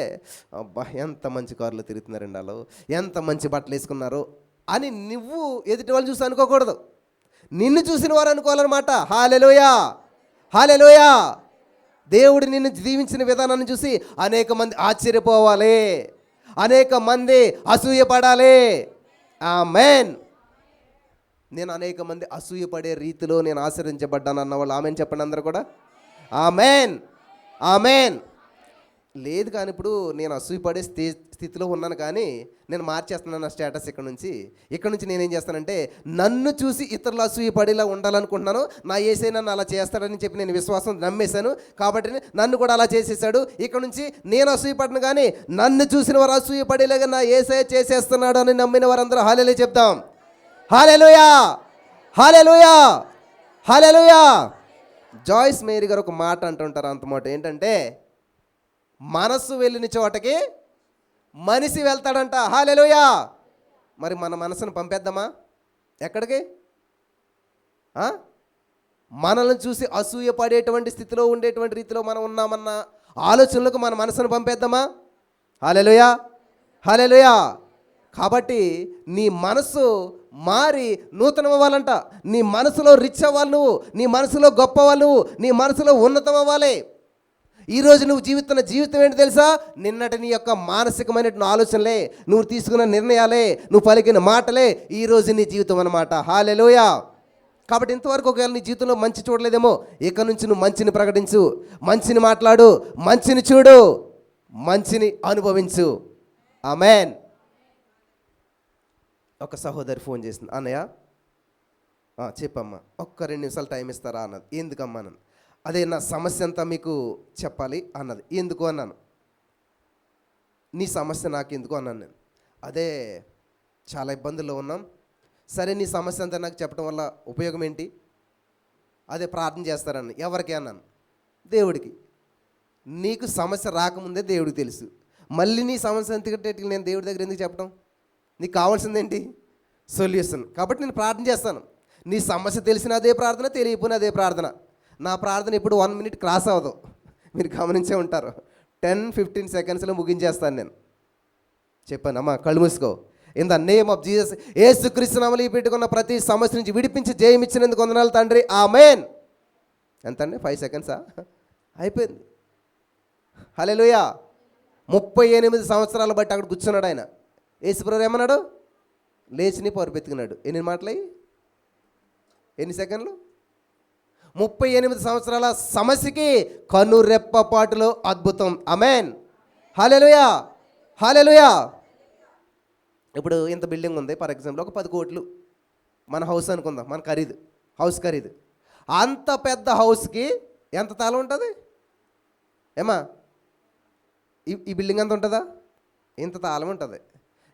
అబ్బా ఎంత మంచి కారులో తిరుగుతున్నారండి వాళ్ళు, ఎంత మంచి బట్టలు వేసుకున్నారు అని నువ్వు ఎదుటి వాళ్ళు చూసి అనుకోకూడదు, నిన్ను చూసిన వారు అనుకోవాలన్నమాట. హల్లెలూయా, హల్లెలూయా. దేవుడు నిన్ను దీవించిన విధానాన్ని చూసి అనేక మంది ఆశ్చర్యపోవాలి, అనేక మంది అసూయపడాలి. ఆమేన్. నేను అనేక మంది అసూయపడే రీతిలో నేను ఆశీర్వదించబడ్డాను అన్నవాళ్ళు ఆమెన్ చెప్పండి అందరూ కూడా. ఆమేన్, ఆమేన్. లేదు కానీ ఇప్పుడు నేను అసూయపడే స్థితిలో ఉన్నాను, కానీ నేను మార్చేస్తున్నాను నా స్టేటస్. ఇక్కడ నుంచి నేనేం చేస్తానంటే, నన్ను చూసి ఇతరులు అసూయపడేలా ఉండాలనుకుంటున్నాను. నా యేసయ్య నన్ను అలా చేస్తాడని చెప్పి నేను విశ్వాసం నమ్మేశాను, కాబట్టి నన్ను కూడా అలా చేసేసాడు. ఇక్కడ నుంచి నేను అసూయపడను, కానీ నన్ను చూసిన వారు అసూయపడేలాగా నా యేసయ్య చేసేస్తున్నాడు అని నమ్మిన వారందరూ హల్లెలూయా చెప్దాం. హల్లెలూయా, హల్లెలూయా, హల్లెలూయా. జాయిస్ మేరీ గారు ఒక మాట అంటుంటారు, అంత మాట ఏంటంటే, మనస్సు వెళ్ళిన చోటకి మనిషి వెళ్తాడంట. హల్లెలూయా. మరి మన మనసును పంపేద్దామా ఎక్కడికి? మనల్ని చూసి అసూయ పడేటువంటి స్థితిలో ఉండేటువంటి రీతిలో మనం ఉన్నామన్న ఆలోచనలకు మన మనసును పంపేద్దామా? హల్లెలూయా, హల్లెలూయా. కాబట్టి నీ మనసు మారి నూతనం అవ్వాలంట. నీ మనసులో రిచ్ అవ్వాలి నువ్వు, నీ మనసులో గొప్ప అవ్వాలి నువ్వు, నీ మనసులో ఉన్నతం అవ్వాలి. ఈరోజు నువ్వు జీవిస్తున్న జీవితం ఏంటి తెలుసా? నిన్నటి నీ యొక్క మానసికమైనటువంటి ఆలోచనలే, నువ్వు తీసుకున్న నిర్ణయాలే, నువ్వు పలికిన మాటలే ఈరోజు నీ జీవితం అన్నమాట. హల్లెలూయా. కాబట్టి ఇంతవరకు ఒకవేళ నీ జీవితంలో మంచి చూడలేదేమో, ఇక నుంచి నువ్వు మంచిని ప్రకటించు, మంచిని మాట్లాడు, మంచిని చూడు, మంచిని అనుభవించు. ఆమేన్. ఒక సహోదరి ఫోన్ చేసింది, అన్నయ్య చెప్పమ్మా, ఒక్క 2 నిమిషాలు టైం ఇస్తారా అన్నది. ఎందుకమ్మా అన్నది. అదే నా సమస్య అంతా మీకు చెప్పాలి అన్నది. ఎందుకు అన్నాను. నీ సమస్య నాకు ఎందుకు అన్నాను నేను. అదే చాలా ఇబ్బందుల్లో ఉన్నాం. సరే నీ సమస్య అంతా నాకు చెప్పడం వల్ల ఉపయోగం ఏంటి? అదే ప్రార్థన చేస్తారని. ఎవరికి అన్నాను? దేవుడికి. నీకు సమస్య రాకముందే దేవుడికి తెలుసు, మళ్ళీ నీ సమస్య ఎందుకంటే నేను దేవుడి దగ్గర ఎందుకు చెప్పడం? నీకు కావాల్సింది ఏంటి? సొల్యూషన్. కాబట్టి నేను ప్రార్థన చేస్తాను. నీ సమస్య తెలిసిన అదే ప్రార్థన, తెలియకపోయిన అదే ప్రార్థన. నా ప్రార్థన ఇప్పుడు 1 మినిట్ క్రాస్ అవ్వదు, మీరు గమనించే ఉంటారు. 10-15 సెకండ్స్లో ముగించేస్తాను నేను. చెప్పాను, అమ్మా కళ్ళు మూసుకో. In the name of Jesus, యేసుక్రీస్తు నామములో పెట్టుకున్న ప్రతి సమస్య నుంచి విడిపించి జయమిచ్చినందుకు వందనాలు తండ్రి. ఆమేన్. ఎంతండి? 5 సెకండ్సా? అయిపోయింది. హల్లెలూయా. 38 సంవత్సరాలు బట్టి అక్కడ కూర్చున్నాడు ఆయన. యేసుప్రభు ఏమన్నాడు? లేచిని పరుపెత్తుకున్నాడు. ఎన్ని మాటలయ్యి? ఎన్ని సెకండ్లు? 38 సంవత్సరాల సమస్యకి కనురెప్పపాటులో అద్భుతం. ఆమేన్. హల్లెలూయా, హల్లెలూయా. ఇప్పుడు ఇంత బిల్డింగ్ ఉంది, ఫర్ ఎగ్జాంపుల్ ఒక 10 కోట్లు మన హౌస్ అనుకుందాం, మన ఖరీదు, హౌస్ ఖరీదు. అంత పెద్ద హౌస్కి ఎంత తాళం ఉంటుంది ఏమా? ఈ బిల్డింగ్ ఎంత ఉంటుందా? ఇంత తాళం ఉంటుంది.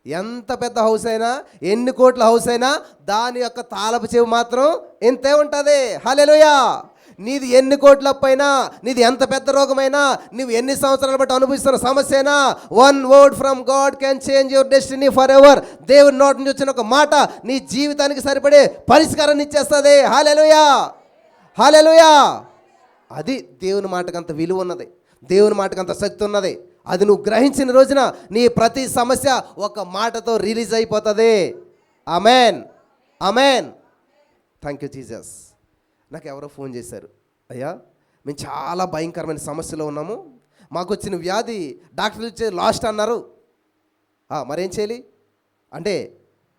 ఎంత పెద్ద హౌస్ అయినా, ఎన్ని కోట్ల హౌస్ అయినా దాని యొక్క తాళపు చెవి మాత్రం ఇంతే ఉంటుంది. హల్లెలూయా. నీది ఎన్ని కోట్ల అప్పైనా, నీది ఎంత పెద్ద రోగమైనా, నువ్వు ఎన్ని సంవత్సరాలు బట్టి అనుభవిస్తున్న సమస్య అయినా, 1 word from God can change your destiny for ever. దేవుని నోటి నుంచి వచ్చిన ఒక మాట నీ జీవితానికి సరిపడే పరిష్కారాన్ని ఇచ్చేస్తుంది. హల్లెలూయా, హల్లెలూయా. అది దేవుని మాటకు అంత విలువ ఉన్నది, దేవుని మాటకు అంత శక్తి ఉన్నది. అది నువ్వు గ్రహించిన రోజున నీ ప్రతి సమస్య ఒక మాటతో రిలీజ్ అయిపోతుంది. ఆమేన్, ఆమేన్. Thank you Jesus. నాకు ఎవరో ఫోన్ చేశారు, అయ్యా మేము చాలా భయంకరమైన సమస్యలో ఉన్నాము, మాకు వచ్చిన వ్యాధి డాక్టర్లు ఇచ్చే లాస్ట్ అన్నారు, మరేం చేయాలి అంటే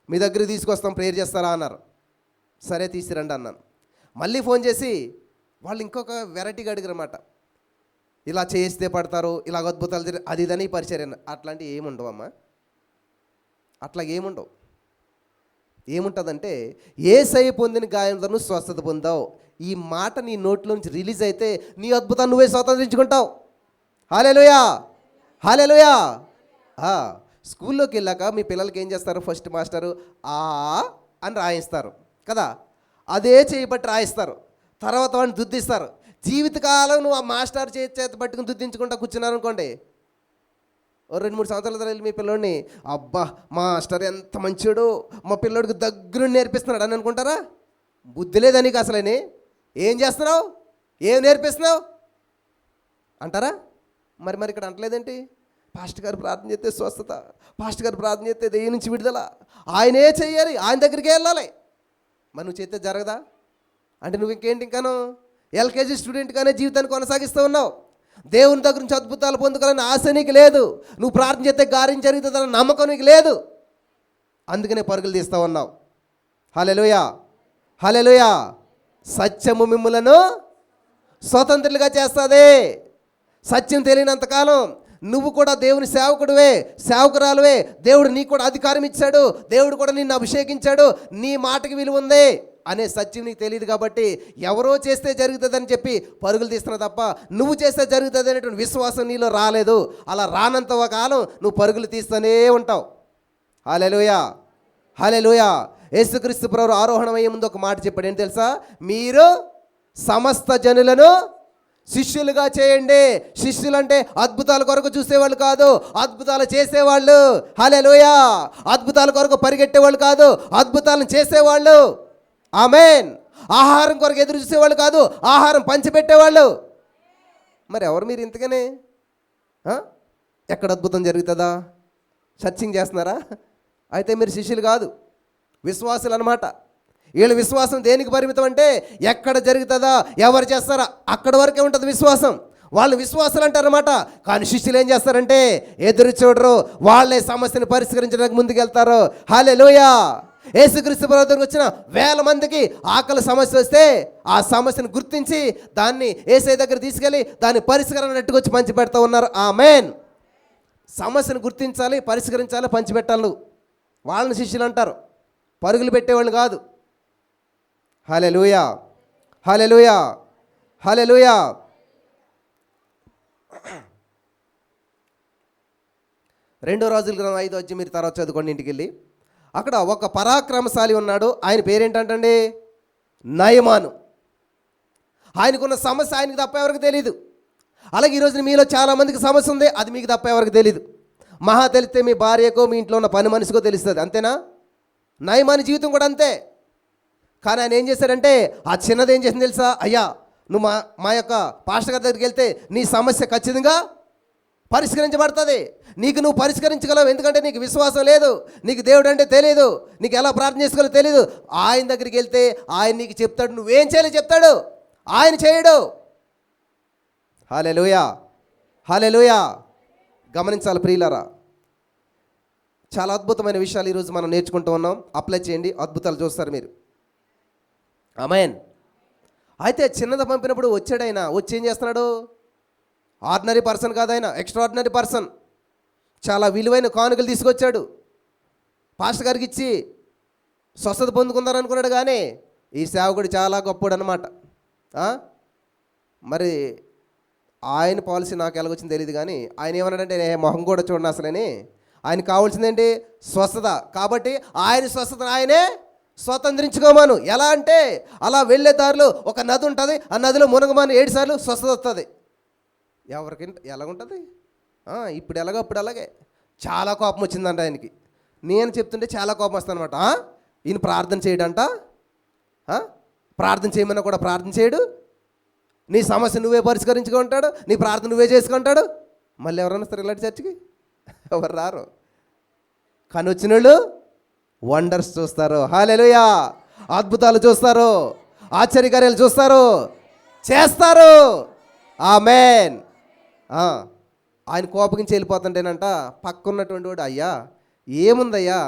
మీ దగ్గరికి తీసుకొస్తాం, ప్రేయర్ చేస్తారా అన్నారు. సరే తీసుకురండి అన్నాను. మళ్ళీ ఫోన్ చేసి వాళ్ళు ఇంకొక వెరైటీగా అడిగారన్నమాట. ఇలా చేస్తే పడతారు, ఇలా అద్భుతాలు జరిగి అది ఇదని పరిచర్య. అట్లాంటివి ఏముండవు అమ్మా, అట్లా ఏముండవు. ఏముంటుందంటే, యేసయ్య పొందిన గాయంతో స్వస్థత పొందావు. ఈ మాట నీ నోట్లో నుంచి రిలీజ్ అయితే నీ అద్భుతాన్ని నువ్వే స్వతంత్రించుకుంటావు. హల్లెలూయా, హల్లెలూయా. స్కూల్లోకి వెళ్ళాక మీ పిల్లలకి ఏం చేస్తారు? ఫస్ట్ మాస్టరు ఆ అని రాయిస్తారు కదా, అదే చేయబట్టి రాయిస్తారు. తర్వాత వాడిని దుద్దిస్తారు. జీవితకాలం నువ్వు ఆ మాస్టర్ చేతి పట్టుకుని దుద్దించుకుంటా కూర్చున్నారు అనుకోండి, ఓ 2-3 సంవత్సరాల తర్వాత వెళ్ళి మీ పిల్లోడిని, అబ్బా మాస్టర్ ఎంత మంచోడు, మా పిల్లోడికి దగ్గరుండి నేర్పిస్తున్నాడు అని అనుకుంటారా? బుద్ధి లేదా నీకు అసలేని? ఏం చేస్తున్నావు, ఏం నేర్పిస్తున్నావు అంటారా? మరి ఇక్కడ అంటలేదేంటి? పాస్టర్ గారు ప్రార్థన చేస్తే స్వస్థత, పాస్టర్ గారు ప్రార్థన చేస్తే దెయ్యం నుంచి విడుదల, ఆయనే చెయ్యాలి, ఆయన దగ్గరికి వెళ్ళాలి. మరి నువ్వు చేస్తే జరగదా? అంటే నువ్వు ఇంకేంటి, ఇంకాను ఎల్కేజీ స్టూడెంట్గానే జీవితాన్ని కొనసాగిస్తూ ఉన్నావు. దేవుని దగ్గర నుంచి అద్భుతాలు పొందుకోవాలని ఆశ నీకు లేదు. నువ్వు ప్రార్థన చేస్తే కార్యం జరుగుతుందన్న నమ్మకం నీకు లేదు. అందుకనే పరుగులు తీస్తూ ఉన్నావు. హల్లెలూయా, హల్లెలూయా. సత్యము మిమ్ములను స్వతంత్రులుగా చేస్తుంది. సత్యం తెలియనంతకాలం నువ్వు కూడా దేవుని సేవకుడివే, సేవకురాలువే. దేవుడు నీకు కూడా అధికారం ఇచ్చాడు, దేవుడు కూడా నిన్ను అభిషేకించాడు, నీ మాటకి విలువ ఉంది అనే సత్యం నీకు తెలియదు. కాబట్టి ఎవరో చేస్తే జరుగుతుందని చెప్పి పరుగులు తీస్తున్నావు తప్ప నువ్వు చేస్తే జరుగుతుంది అనేటువంటి విశ్వాసం నీలో రాలేదు. అలా రానంత కాలం నువ్వు పరుగులు తీస్తూనే ఉంటావు. హల్లెలూయా, హల్లెలూయా. యేసుక్రీస్తు ప్రభువు ఆరోహణమయ్యే ముందు ఒక మాట చెప్పాడు, ఏంటి తెలుసా? మీరు సమస్త జనులను శిష్యులుగా చేయండి. శిష్యులు అంటే అద్భుతాల కొరకు చూసేవాళ్ళు కాదు, అద్భుతాలు చేసేవాళ్ళు. హల్లెలూయా. అద్భుతాల కొరకు పరిగెట్టేవాళ్ళు కాదు, అద్భుతాలను చేసేవాళ్ళు. ఆమేన్. ఆహారం కొరకు ఎదురు చూసేవాళ్ళు కాదు, ఆహారం పంచిపెట్టేవాళ్ళు. మరి ఎవరు మీరు ఇంతకనే? ఎక్కడ అద్భుతం జరుగుతుందా? సర్చింగ్ చేస్తున్నారా? అయితే మీరు శిష్యులు కాదు, విశ్వాసులు అన్నమాట. వీళ్ళ విశ్వాసం దేనికి పరిమితం అంటే ఎక్కడ జరుగుతుందా, ఎవరు చేస్తారా అక్కడ వరకే ఉంటుంది విశ్వాసం. వాళ్ళు విశ్వాసాలు అంటారన్నమాట. కానీ శిష్యులు ఏం చేస్తారంటే ఎదురు చూడరు, వాళ్ళే సమస్యను పరిష్కరించడానికి ముందుకెళ్తారు. హల్లెలూయా. యేసుక్రీస్తు ప్రభువు దగ్గరికి వచ్చిన 1000 మందికి ఆకలి సమస్య వస్తే ఆ సమస్యను గుర్తించి దాన్ని యేసయ్య దగ్గర తీసుకెళ్ళి దాన్ని పరిష్కరణ నెట్టుకొచ్చి పంచిపెడతా ఉన్నారు. ఆమేన్. సమస్యను గుర్తించాలి, పరిష్కరించాలి, పంచిపెట్టాలి. వాళ్ళని శిష్యులు అంటారు, పరుగులు పెట్టేవాళ్ళు కాదు. హల్లెలూయా, హల్లెలూయా, హల్లెలూయా. రెండో రాజుల గ్రంథం 5వ అధ్యాయం మీరు తర్వాత చదువుకోండి ఇంటికి వెళ్ళి. అక్కడ ఒక పరాక్రమశాలి ఉన్నాడు. ఆయన పేరేంటంటే నయమాను. ఆయనకున్న సమస్య ఆయనకు తప్ప ఎవరికి తెలీదు. అలాగే ఈరోజు మీలో చాలామందికి సమస్య ఉంది, అది మీకు తప్ప ఎవరికి తెలీదు. మహా తెలిస్తే మీ భార్యకో మీ ఇంట్లో ఉన్న పని మనిషికో తెలుస్తుంది, అంతేనా? నయమాని జీవితం కూడా అంతే. కానీ ఆయన ఏం చేశాడంటే ఆ చిన్నది ఏం చేసింది తెలుసా? అయ్యా నువ్వు మా యొక్క పాస్టర్ గారి దగ్గరికి వెళ్తే నీ సమస్య ఖచ్చితంగా పరిష్కరించబడుతుంది, నీకు నువ్వు పరిష్కరించగలవు, ఎందుకంటే నీకు విశ్వాసం లేదు, నీకు దేవుడు అంటే తెలియదు, నీకు ఎలా ప్రార్థన చేసుకోవాలో తెలియదు. ఆయన దగ్గరికి వెళ్తే ఆయన నీకు చెప్తాడు, నువ్వేం చేయాలో చెప్తాడు, ఆయన చేయడు. హల్లెలూయా, హల్లెలూయా. గమనించాలి ప్రియులారా, చాలా అద్భుతమైన విషయాలు ఈరోజు మనం నేర్చుకుంటూ ఉన్నాం. అప్లై చేయండి, అద్భుతాలు చూస్తారు మీరు. ఆమేన్. అయితే చిన్నది పంపినప్పుడు వచ్చాడైనా, వచ్చి ఏం చేస్తున్నాడు? ఆర్డినరీ పర్సన్ కాదు ఆయన, ఎక్స్ట్రాడినరీ పర్సన్. చాలా విలువైన కానుకలు తీసుకొచ్చాడు, పాస్టర్ గారికి ఇచ్చి స్వస్థత పొందుకుందారనుకున్నాడు. కానీ ఈ సేవకుడు చాలా గొప్పడు అనమాట. మరి ఆయన పాలసీ నాకు ఎలాగొచ్చింది తెలియదు. కానీ ఆయన ఏమన్నాడంటే మొహం కూడా చూడండి అసలని, ఆయన కావాల్సిందేంటి? స్వస్థత. కాబట్టి ఆయన స్వస్థతను ఆయనే స్వతంత్రించుకోమాను. ఎలా అంటే అలా వెళ్ళే దారిలో ఒక నది ఉంటుంది, ఆ నదిలో మునగమాను 7 సార్లు స్వస్థత వస్తుంది. ఎవరికి ఎలాగుంటుంది? ఇప్పుడు ఎలాగో అప్పుడు అలాగే. చాలా కోపం వచ్చిందంట ఆయనకి. నేను చెప్తుంటే చాలా కోపం వస్తుంది అనమాట. ఈయన ప్రార్థన చేయడంట, ప్రార్థన చేయమన్నా కూడా ప్రార్థన చేయడు, నీ సమస్య నువ్వే పరిష్కరించుకుంటాడు, నీ ప్రార్థన నువ్వే చేసుకుంటాడు. మళ్ళీ ఎవరైనా వస్తారు ఇలాంటి చర్చికి? ఎవరు రారు. కానీ వచ్చిన వాళ్ళు వండర్స్ చూస్తారు. హల్లెలూయా. అద్భుతాలు చూస్తారు, ఆశ్చర్యకార్యాలు చూస్తారు, చేస్తారు. ఆమేన్. ఆయన కోపగించి వెళ్ళిపోతుంటేనంట పక్కన్నటువంటి వాడు, అయ్యా ఏముందయ్యా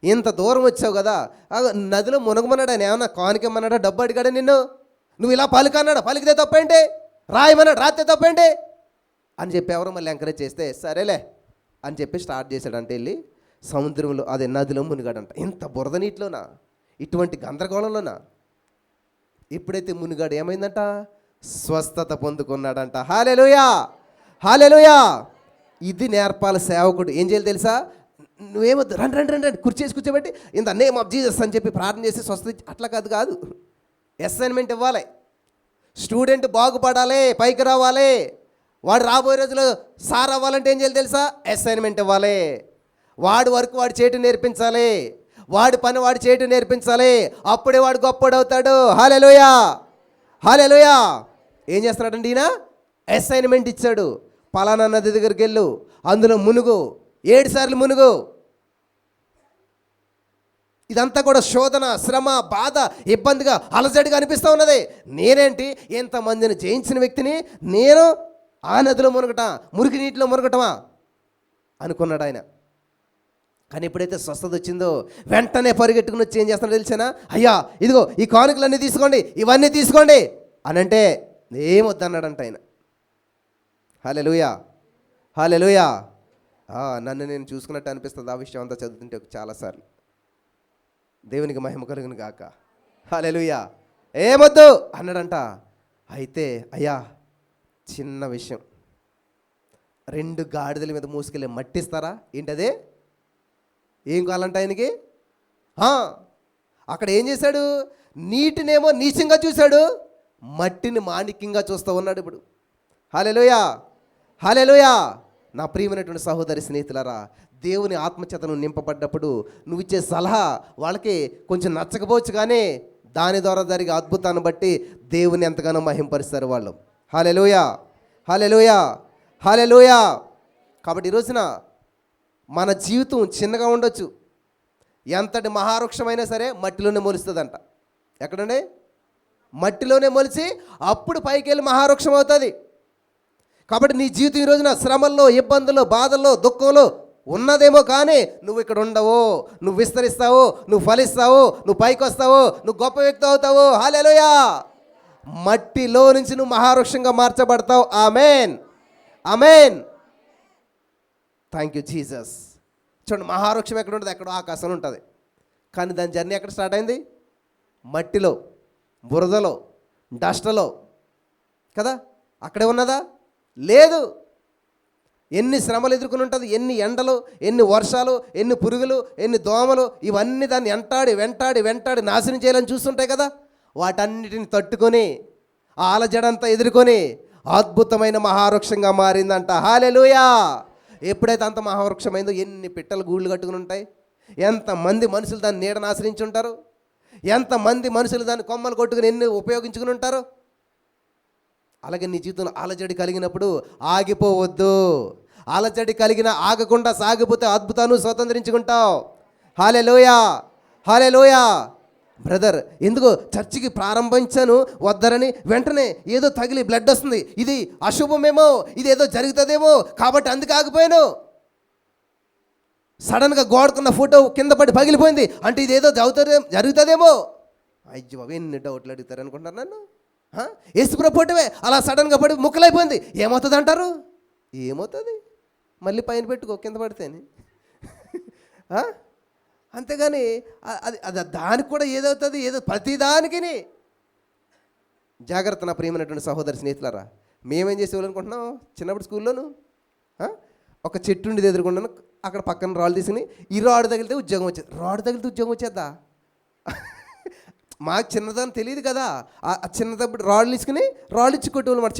ఇంత దూరం వచ్చావు కదా, నదిలో మునగమన్నాడు. ఆయన ఏమన్నా కానుకేమన్నాడా, డబ్బు అడిగాడా నిన్ను? నువ్వు ఇలా పలుకన్నాడు, పలికితే తప్పేంటి? రాయమన్నాడు, రాస్తే తప్పేంటి అని చెప్పి ఎవరో మళ్ళీ ఎంకరేజ్ చేస్తే సరేలే అని చెప్పి స్టార్ట్ చేశాడంటే వెళ్ళి సముద్రంలో, అదే నదిలో మునిగాడంట. ఇంత బురద నీటిలోనా, ఇటువంటి గందరగోళంలోనా. ఎప్పుడైతే మునిగాడు ఏమైందంట? స్వస్థత పొందుకున్నాడంట. హల్లెలూయా, హల్లెలూయా. ఇది నేర్పాలి సేవకుడు. ఏం చేయాలి తెలుసా? నువ్వేమొద్దు, రండి రండి రండి కుర్చేసి కూర్చోబెట్టి in the name of Jesus అని చెప్పి ప్రార్థన చేసి స్వస్థత అట్లా కాదు. అసైన్మెంట్ ఇవ్వాలి. స్టూడెంట్ బాగుపడాలి, పైకి రావాలి, వాడు రాబోయే రోజుల్లో సార్ అవ్వాలంటే ఏం చేయాలి తెలుసా? అసైన్మెంట్ ఇవ్వాలి. వాడి వర్క్ వాడు చేయటం నేర్పించాలి. వాడి పని వాడు చేయటం నేర్పించాలి. అప్పుడే వాడు గొప్పవాడు అవుతాడు. హల్లెలూయా, హల్లెలూయా. ఏం చేస్తున్నాడండి ఈయన? అసైన్మెంట్ ఇచ్చాడు. పలానా నది దగ్గరికి వెళ్ళు, అందులో మునుగు, 7 సార్లు మునుగు. ఇదంతా కూడా శోధన, శ్రమ, బాధ, ఇబ్బందిగా, అలజడిగా అనిపిస్తూ ఉన్నది. నేనేంటి ఎంతమందిని జయించిన వ్యక్తిని, నేను ఆ నదిలో మురికి నీటిలో మునగటమా అనుకున్నాడు ఆయన. కానీ ఎప్పుడైతే స్వస్థత వచ్చిందో వెంటనే పరిగెట్టుకుని వచ్చి ఏం చేస్తాడో తెలిసేనా? అయ్యా ఇదిగో ఈ కానుకలన్నీ తీసుకోండి, ఇవన్నీ తీసుకోండి అని అంటే ఏమొద్దన్నాడంట ఆయన. హల్లెలూయా, హల్లెలూయా. నన్ను నేను చూసుకున్నట్టు అనిపిస్తుంది ఆ విషయం అంతా చదువుతుంటే చాలాసార్లు. దేవునికి మహిమ కలుగును గాక. హల్లెలూయా. ఏమొద్దు అన్నాడంట. అయితే అయ్యా చిన్న విషయం, 2 గాడిదల మీద మోసుకెళ్ళి మట్టిస్తారా ఏంటదే? ఏం కావాలంట ఆయనకి? అక్కడ ఏం చేశాడు? నీటినేమో నీచంగా చూశాడు, మట్టిని మాణిక్యంగా చూస్తూ ఉన్నాడు ఇప్పుడు. హల్లెలూయా, హల్లెలూయా. నా ప్రియమైనటువంటి సహోదరి స్నేహితులారా, దేవుని ఆత్మచేతను నింపబడ్డప్పుడు నువ్వు ఇచ్చే సలహా వాళ్ళకి కొంచెం నచ్చకపోవచ్చు, కానీ దాని ద్వారా జరిగే అద్భుతాన్ని బట్టి దేవుని ఎంతగానో మహింపరుస్తారు వాళ్ళు. హల్లెలూయా, హల్లెలూయా, హల్లెలూయా. కాబట్టి ఈ రోజున మన జీవితం చిన్నగా ఉండొచ్చు, ఎంతటి మహావృక్షమైనా సరే మట్టిలోనే మొలుస్తుందంట. ఎక్కడండి? మట్టిలోనే మొలిచి అప్పుడు పైకి వెళ్ళి మహావృక్షం అవుతుంది. కాబట్టి నీ జీవితం ఈ రోజున శ్రమల్లో, ఇబ్బందుల్లో, బాధల్లో, దుఃఖంలో ఉన్నదేమో, కానీ నువ్వు ఇక్కడ ఉండవు, నువ్వు విస్తరిస్తావు, నువ్వు ఫలిస్తావు, నువ్వు పైకి వస్తావు, నువ్వు గొప్ప వ్యక్తి అవుతావు. హల్లెలూయా. మట్టిలో నుంచి నువ్వు మహావృక్షంగా మార్చబడతావు. ఆమేన్, ఆమేన్. Thank you Jesus. చూడండి, మహావృక్షం ఎక్కడ ఉంటుంది? ఎక్కడో ఆకాశంలో ఉంటుంది. కానీ దాని జర్నీ ఎక్కడ స్టార్ట్ అయింది? మట్టిలో, బురదలో, డస్ట్లో కదా. అక్కడే ఉన్నదా? లేదు. ఎన్ని శ్రమలు ఎదుర్కొని ఉంటుంది, ఎన్ని ఎండలు, ఎన్ని వర్షాలు, ఎన్ని పురుగులు, ఎన్ని దోమలు, ఇవన్నీ దాన్ని వెంటాడి వెంటాడి వెంటాడి నాశనం చేయాలని చూస్తుంటాయి కదా. వాటన్నిటిని తట్టుకొని ఆ అలజడంతా ఎదుర్కొని అద్భుతమైన మహావృక్షంగా మారిందంట. హల్లెలూయా. ఎప్పుడైతే అంత మహావృక్షమైందో ఎన్ని పిట్టలు గూళ్ళు కట్టుకుని ఉంటాయి, ఎంతమంది మనుషులు దాన్ని నీడను ఆశ్రయించి ఉంటారు, ఎంతమంది మనుషులు దాన్ని కొమ్మలు కొట్టుకుని ఎన్ని ఉపయోగించుకుని ఉంటారు. అలాగే నీ జీవితంలో అలజడి కలిగినప్పుడు ఆగిపోవద్దు. అలజడి కలిగిన ఆగకుండా సాగిపోతే అద్భుతాన్ని స్వతంత్రించుకుంటావు. హల్లెలూయా, హల్లెలూయా. బ్రదర్, ఎందుకో చర్చికి ప్రారంభించాను వద్దరని వెంటనే ఏదో తగిలి బ్లడ్ వస్తుంది, ఇది అశుభమేమో, ఇది ఏదో జరుగుతుందేమో కాబట్టి అందుకు ఆగిపోయాను. సడన్గా గోడకున్న ఫోటో కింద పడి పగిలిపోయింది అంటే ఇది ఏదో జరుగుతుందేమో. అయ్యో బాబు, ఎన్ని డౌట్లు అడుగుతారు అనుకుంటారు నన్ను. యేసుప్రభు ఫోటోవే అలా సడన్గా పడి ముక్కలైపోయింది, ఏమవుతుంది అంటారు? ఏమవుతుంది? మళ్ళీ పైన పెట్టుకో కింద పడితేని. అంతేగాని అది దానికి కూడా ఏదవుతుంది, ఏదో ప్రతిదానికి జాగ్రత్త. నా ప్రియమైనటువంటి సహోదరి స్నేహితులారా, మేమేం చేసేవాళ్ళనుకుంటున్నాం చిన్నప్పుడు స్కూల్లోను, ఒక చెట్టు ఉండేది ఎదుర్కొన్నాను, అక్కడ పక్కన రాళ్ళు తీసుకుని ఈ రాడు తగిలితే ఉద్యోగం వచ్చేది. రాడు తగిలితే ఉద్యోగం వచ్చేద్దా? మాకు చిన్నదని తెలియదు కదా. ఆ చిన్నదప్పుడు రాళ్ళు తీసుకుని రాళ్ళు ఇచ్చి కొట్టేవాళ్ళు మాట.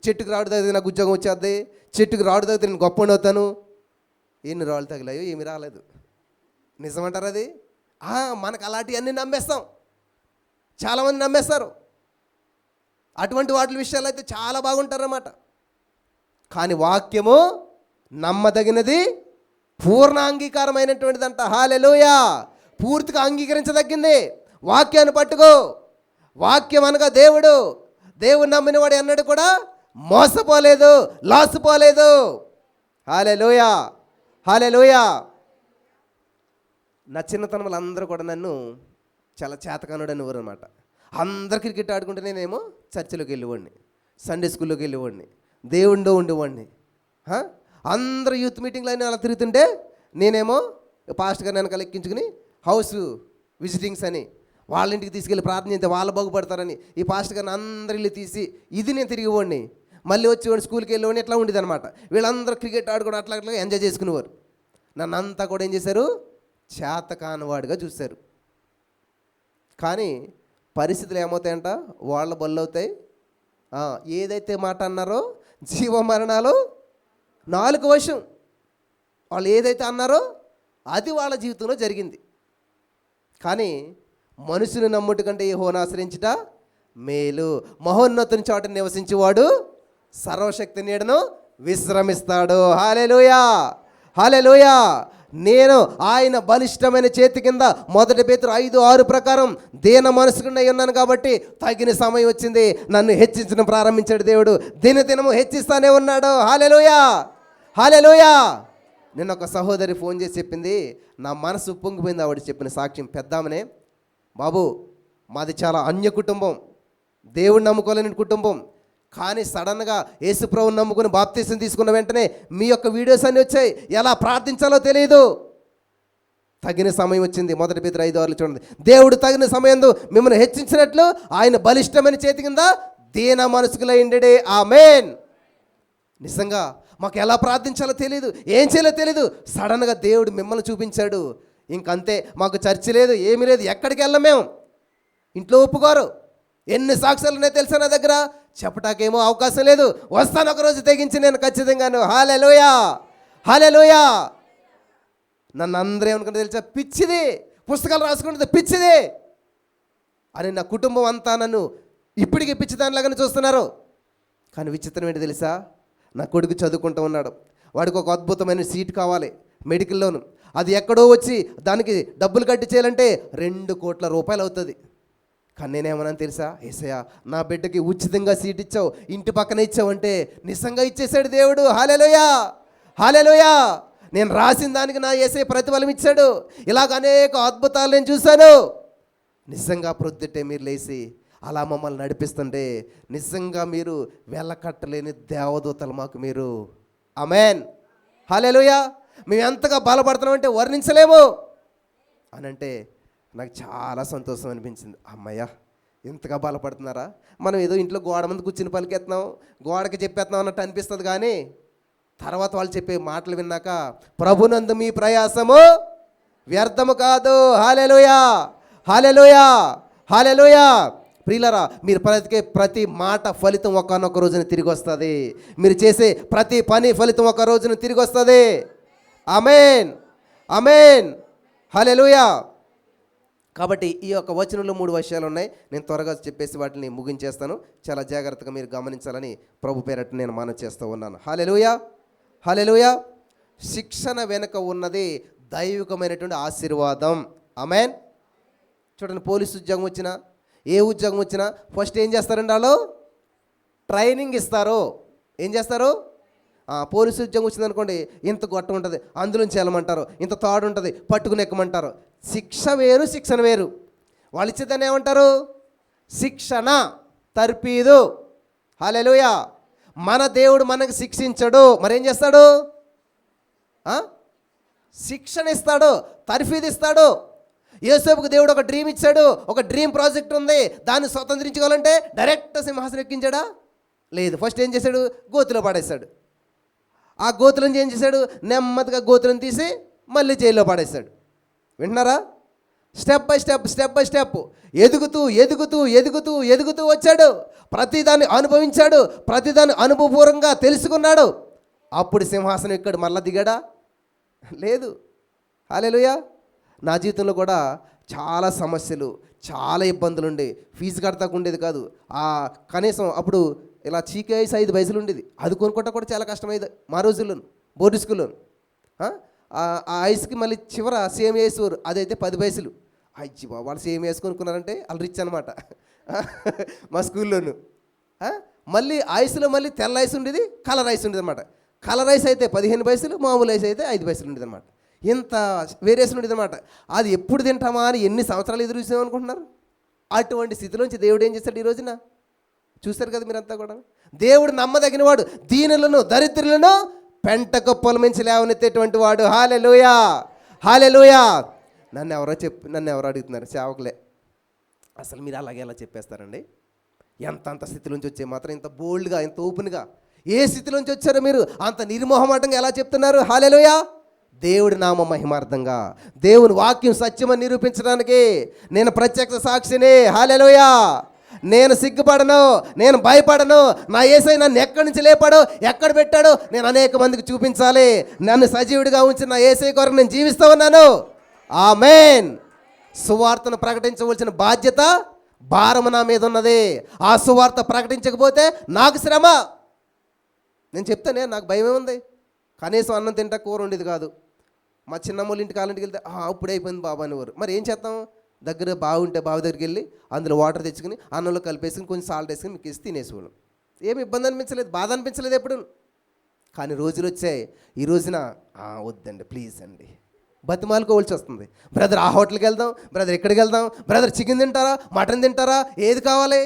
చెట్టుకి రాడు తగిలితే నాకు ఉద్యోగం వచ్చేద్ది, చెట్టుకి రాడు తగిలితే నేను గొప్ప అవుతాను. ఎన్ని రాళ్ళు తగిలాయో ఏమి రాలేదు. నిజమంటారు అది? మనకు అలాంటివన్నీ నమ్మేస్తాం, చాలామంది నమ్మేస్తారు. అటువంటి వాటి విషయాలు అయితే చాలా బాగుంటారన్నమాట. కానీ వాక్యము నమ్మదగినది, పూర్ణ అంగీకారమైనటువంటిదంట. హల్లెలూయా. పూర్తిగా అంగీకరించదగ్గింది. వాక్యాన్ని పట్టుకో. వాక్యం అనగా దేవుడు. దేవుడు నమ్మినవాడు అన్నాడు కూడా మోసపోలేదు, లాసిపోలేదు. హల్లెలూయా, హల్లెలూయా. నా చిన్నతనంలో అందరూ కూడా నన్ను చాలా చేతకానుడు అనేవారు అనమాట. అందరు క్రికెట్ ఆడుకుంటే నేనేమో చర్చిలోకి వెళ్ళేవాడిని, సండే స్కూల్లోకి వెళ్ళేవాడిని, దేవుడిలో ఉండేవాడిని. అందరూ యూత్ మీటింగ్లో అయినా అలా తిరుగుతుంటే నేనేమో పాస్ట్ గారిని వెనకాల ఎక్కించుకుని హౌస్ విజిటింగ్స్ అని వాళ్ళ ఇంటికి తీసుకెళ్ళి ప్రార్థన చేస్తే వాళ్ళు బాగుపడతారని ఈ పాస్ట్ గారిని అందరి ఇల్లు తీసి ఇది నేను తిరిగివాడిని. మళ్ళీ వచ్చేవాడిని, స్కూల్కి వెళ్ళేవాడిని. ఎట్లా ఉండేది అనమాట. వీళ్ళందరూ క్రికెట్ ఆడుకోవడం అట్లా అట్లా ఎంజాయ్ చేసుకునేవారు. నన్ను అంతా కూడా ఏం చేశారు? చేతకానివాడిగా చూశారు. కానీ పరిస్థితులు ఏమవుతాయంట? వాళ్ళ బళ్ళు అవుతాయి. ఏదైతే మాట అన్నారో జీవమరణాలు నాలుక వశం. వాళ్ళు ఏదైతే అన్నారో అది వాళ్ళ జీవితంలో జరిగింది. కానీ మనుషుని నమ్ముట కంటే యెహోవాను ఆశ్రయించుట మేలు. మహోన్నతుని చోట నివసించేవాడు సర్వశక్తి నీడను విశ్రమిస్తాడు. హల్లెలూయా, హల్లెలూయా. నేను ఆయన బలిష్టమైన చేతి కింద 1 పేతురు 5:6 ప్రకారం దీన మనసుకున్నై ఉన్నాను కాబట్టి తగిన సమయం వచ్చింది, నన్ను హెచ్చించడం ప్రారంభించాడు దేవుడు. దినదినము హెచ్చిస్తానే ఉన్నాడు. హల్లెలూయా, హల్లెలూయా. నిన్న ఒక సహోదరి ఫోన్ చేసి చెప్పింది, నా మనసు పొంగిపోయింది. ఆవిడ చెప్పిన సాక్ష్యం పెద్దామనే, బాబు మాది చాలా అన్య కుటుంబం, దేవుడిని నమ్ముకోలేని కుటుంబం. కానీ సడన్గా యేసుప్రభువుని నమ్ముకుని బాప్తీసం తీసుకున్న వెంటనే మీ యొక్క వీడియోస్ అన్నీ వచ్చాయి, ఎలా ప్రార్థించాలో తెలియదు. తగిన సమయం వచ్చింది. 1 పేతురు 5:6 చూడండి. దేవుడు తగిన సమయంలో మిమ్మల్ని హెచ్చించినట్లు ఆయన బలిష్టమైన చేతి కింద దీన మనసుకులైండే. ఆమేన్. నిజంగా మాకు ఎలా ప్రార్థించాలో తెలియదు, ఏం చేయాలో తెలియదు. సడన్గా దేవుడు మిమ్మల్ని చూపించాడు. ఇంకంతే, మాకు చర్చి లేదు, ఏమీ లేదు, ఎక్కడికి వెళ్ళాం మేము. ఇంట్లో ఒప్పుకోరు. ఎన్ని సాక్ష్యాలు ఉన్నాయో తెలుసా నా దగ్గర, చెప్పటాకేమో అవకాశం లేదు. వస్తాను ఒకరోజు తెగించి నేను ఖచ్చితంగాను. హల్లెలూయా, హల్లెలూయా. నన్ను అందరూ ఏమనుకుంటే తెలుసా, పిచ్చిది, పుస్తకాలు రాసుకుంటుంది పిచ్చిది అని. నా కుటుంబం అంతా నన్ను ఇప్పటికీ పిచ్చిదానిలాగానే చూస్తున్నారు. కానీ విచిత్రం ఏంటి తెలుసా, నా కొడుకు చదువుకుంటూ ఉన్నాడు. వాడికి ఒక అద్భుతమైన సీట్ కావాలి మెడికల్లోను. అది ఎక్కడో వచ్చి దానికి డబ్బులు కట్టి చేయాలంటే 2 కోట్ల రూపాయలు అవుతుంది. కానీ నేనేమన్నా తెలుసా, యేసయ్యా నా బిడ్డకి ఉచితంగా సీట్ ఇచ్చావు, ఇంటి పక్కన ఇచ్చావంటే నిజంగా ఇచ్చేసాడు దేవుడు. హల్లెలూయా, హల్లెలూయా. నేను రాసిన దానికి నా యేసయ్య ప్రతిఫలం ఇచ్చాడు. ఇలాగ అనేక అద్భుతాలు నేను చూశాను. నిజంగా ప్రొద్దుటే మీరు లేచి అలా మమ్మల్ని నడిపిస్తుంటే నిజంగా మీరు వెళ్ళకట్టలేని దేవదూతలు మాకు మీరు. ఆమేన్, హల్లెలూయా. మేము ఎంతగా బలపడుతున్నామంటే వర్ణించలేము అని అంటే నాకు చాలా సంతోషం అనిపించింది. అమ్మయ్య, ఇంతగా బలపడుతున్నారా. మనం ఏదో ఇంట్లో గోడ ముందు కూర్చుని పలికెత్తున్నాం, గోడకి చెప్పేస్తున్నాం అన్నట్టు అనిపిస్తుంది. కానీ తర్వాత వాళ్ళు చెప్పే మాటలు విన్నాక ప్రభునందు మీ ప్రయాసము వ్యర్థము కాదు. హల్లెలూయా, హల్లెలూయా, హల్లెలూయా. ప్రియులారా, మీరు బ్రతికే ప్రతి మాట ఫలితం ఒకానొక రోజున తిరిగి వస్తుంది. మీరు చేసే ప్రతి పని ఫలితం ఒక రోజున తిరిగి వస్తుంది. ఆమేన్, ఆమేన్, హల్లెలూయా. కాబట్టి ఈ యొక్క వచనంలో 3 విషయాలు ఉన్నాయి. నేను త్వరగా చెప్పేసి వాటిని ముగించేస్తాను. చాలా జాగ్రత్తగా మీరు గమనించాలని ప్రభు పేరట నేను మనవి చేస్తూ ఉన్నాను. హల్లెలూయా, హల్లెలూయా. శిక్షణ వెనుక ఉన్నది దైవికమైనటువంటి ఆశీర్వాదం. ఆమేన్. చూడండి, పోలీసు ఉద్యోగం వచ్చినా, ఏ ఉద్యోగం వచ్చినా ఫస్ట్ ఏం చేస్తారండి, వాళ్ళు ట్రైనింగ్ ఇస్తారు. ఏం చేస్తారు? పోలీసు ఉద్యోగం వచ్చిందనుకోండి, ఇంత గొట్ట ఉంటుంది, అందులోంచి వెళ్ళమంటారు, ఇంత తాడు ఉంటుంది, పట్టుకుని ఎక్కమంటారు. శిక్ష వేరు, శిక్షణ వేరు. వాళ్ళు ఇచ్చేదాన్ని ఏమంటారు? శిక్షణ, తర్పీదు. హల్లెలూయా. మన దేవుడు మనకు శిక్షించడు, మరేం చేస్తాడు? శిక్షణ ఇస్తాడు, తర్ఫీదు ఇస్తాడు. యోసేపుకు దేవుడు ఒక డ్రీమ్ ఇచ్చాడు, ఒక డ్రీమ్ ప్రాజెక్ట్ ఉంది, దాన్ని స్వతంత్రించుకోవాలంటే డైరెక్ట్ సింహాసనం ఎక్కించాడా? లేదు. ఫస్ట్ ఏం చేశాడు? గోతిలో పడేశాడు. ఆ గోతులను ఏం చేశాడు? నెమ్మదిగా గోతులను తీసి మళ్ళీ జైల్లో పడేశాడు. వింటున్నారా? Step by step, step by step ఎదుగుతూ ఎదుగుతూ ఎదుగుతూ ఎదుగుతూ వచ్చాడు. ప్రతిదాన్ని అనుభవించాడు, ప్రతిదాన్ని అనుభవపూర్వకంగా తెలుసుకున్నాడు. అప్పుడు సింహాసనం ఎక్కాడు. మళ్ళా దిగాడా? లేదు. హల్లెలూయా. నా జీవితంలో కూడా చాలా సమస్యలు, చాలా ఇబ్బందులు ఉండే. ఫీజు కడతాకు ఉండేది కాదు. కనీసం అప్పుడు ఇలా చీకే ఐస్ 5 పైసలు ఉండేది, అది కొనుక్కోవటం కూడా చాలా కష్టమైంది మా రోజుల్లోను, బోర్డు స్కూల్లో. ఆ ఐస్కి మళ్ళీ చివర సేమ్ వేసేవారు, అదైతే 10 పైసలు. అయ్యి బాబు, వాళ్ళు సేమ్ వేసి కొనుక్కున్నారంటే వాళ్ళు రిచ్ అనమాట మా స్కూల్లోను. మళ్ళీ ఐస్లో మళ్ళీ తెల్ల ఐస్ ఉండేది, కలర్ ఐస్ ఉండేది అనమాట. కలర్ ఐస్ అయితే 15 పైసలు, మామూలు ఐస్ అయితే 5 పైసలు ఉండేది అనమాట. ఇంత వేరియేషన్ ఉండేది అనమాట. అది ఎప్పుడు తింటామా అని ఎన్ని సంవత్సరాలు ఎదురు చూసామనుకుంటున్నారు. అటువంటి స్థితిలోంచి దేవుడు ఏం చేస్తాడు ఈ రోజున? చూస్తారు కదా మీరంతా కూడా. దేవుడు నమ్మదగిన వాడు, దీనులను దరిద్రులను పెంట కుప్పల నుంచి లేవనెత్తేటువంటి వాడు. హల్లెలూయా, హల్లెలూయా. నన్ను ఎవరో అడుగుతున్నారు, సేవకులే, అసలు మీరు అలాగే ఎలా చెప్పేస్తారండి? అంత స్థితిలోంచి వచ్చే మాత్రం ఇంత బోల్డ్గా, ఇంత ఓపెన్గా ఏ స్థితిలోంచి వచ్చారో మీరు అంత నిర్మోహమాటంగా ఎలా చెప్తున్నారు? హల్లెలూయా. దేవుడి నామ మహిమార్థంగా, దేవుని వాక్యం సత్యమని నిరూపించడానికి నేను ప్రత్యక్ష సాక్షిని. హల్లెలూయా. నేను సిగ్గుపడను, నేను భయపడను. నా యేసయ్య నన్ను ఎక్కడి నుంచి లేపాడో, ఎక్కడ పెట్టాడో నేను అనేక మందికి చూపించాలి. నన్ను సజీవుడిగా ఉంచి నా యేసయ్య కొరకు నేను జీవిస్తూ ఉన్నాను. ఆమేన్. సువార్తను ప్రకటించవలసిన బాధ్యత, భారము నా మీద ఉన్నది. ఆ సువార్త ప్రకటించకపోతే నాకు శ్రమ. నేను చెప్తానే, నాకు భయమే ఉంది. కనీసం అన్నం తింటా కూర ఉండేది కాదు. మా చిన్నమ్మోళ్ళ ఇంటికి వాళ్ళ ఇంటికి వెళ్తే అప్పుడే అయిపోయింది బాబా అనేవారు. మరి ఏం చేస్తాం? దగ్గర బావి దగ్గరికి వెళ్ళి అందులో వాటర్ తెచ్చుకుని అన్నంలో కలిపేసుకుని కొంచెం సాల్ట్ వేసుకుని మీకు ఇస్తే తినేసేవాళ్ళం. ఏమి ఇబ్బంది అనిపించలేదు, బాధ అనిపించలేదు ఎప్పుడు. కానీ రోజులు వచ్చాయి. ఈ రోజున వద్దండి ప్లీజ్ అండి, బతిమాలుకోవాల్సి వస్తుంది. బ్రదర్ ఆ హోటల్కి వెళ్దాం, బ్రదర్ ఎక్కడికి వెళ్దాం, బ్రదర్ చికెన్ తింటారా, మటన్ తింటారా, ఏది కావాలి?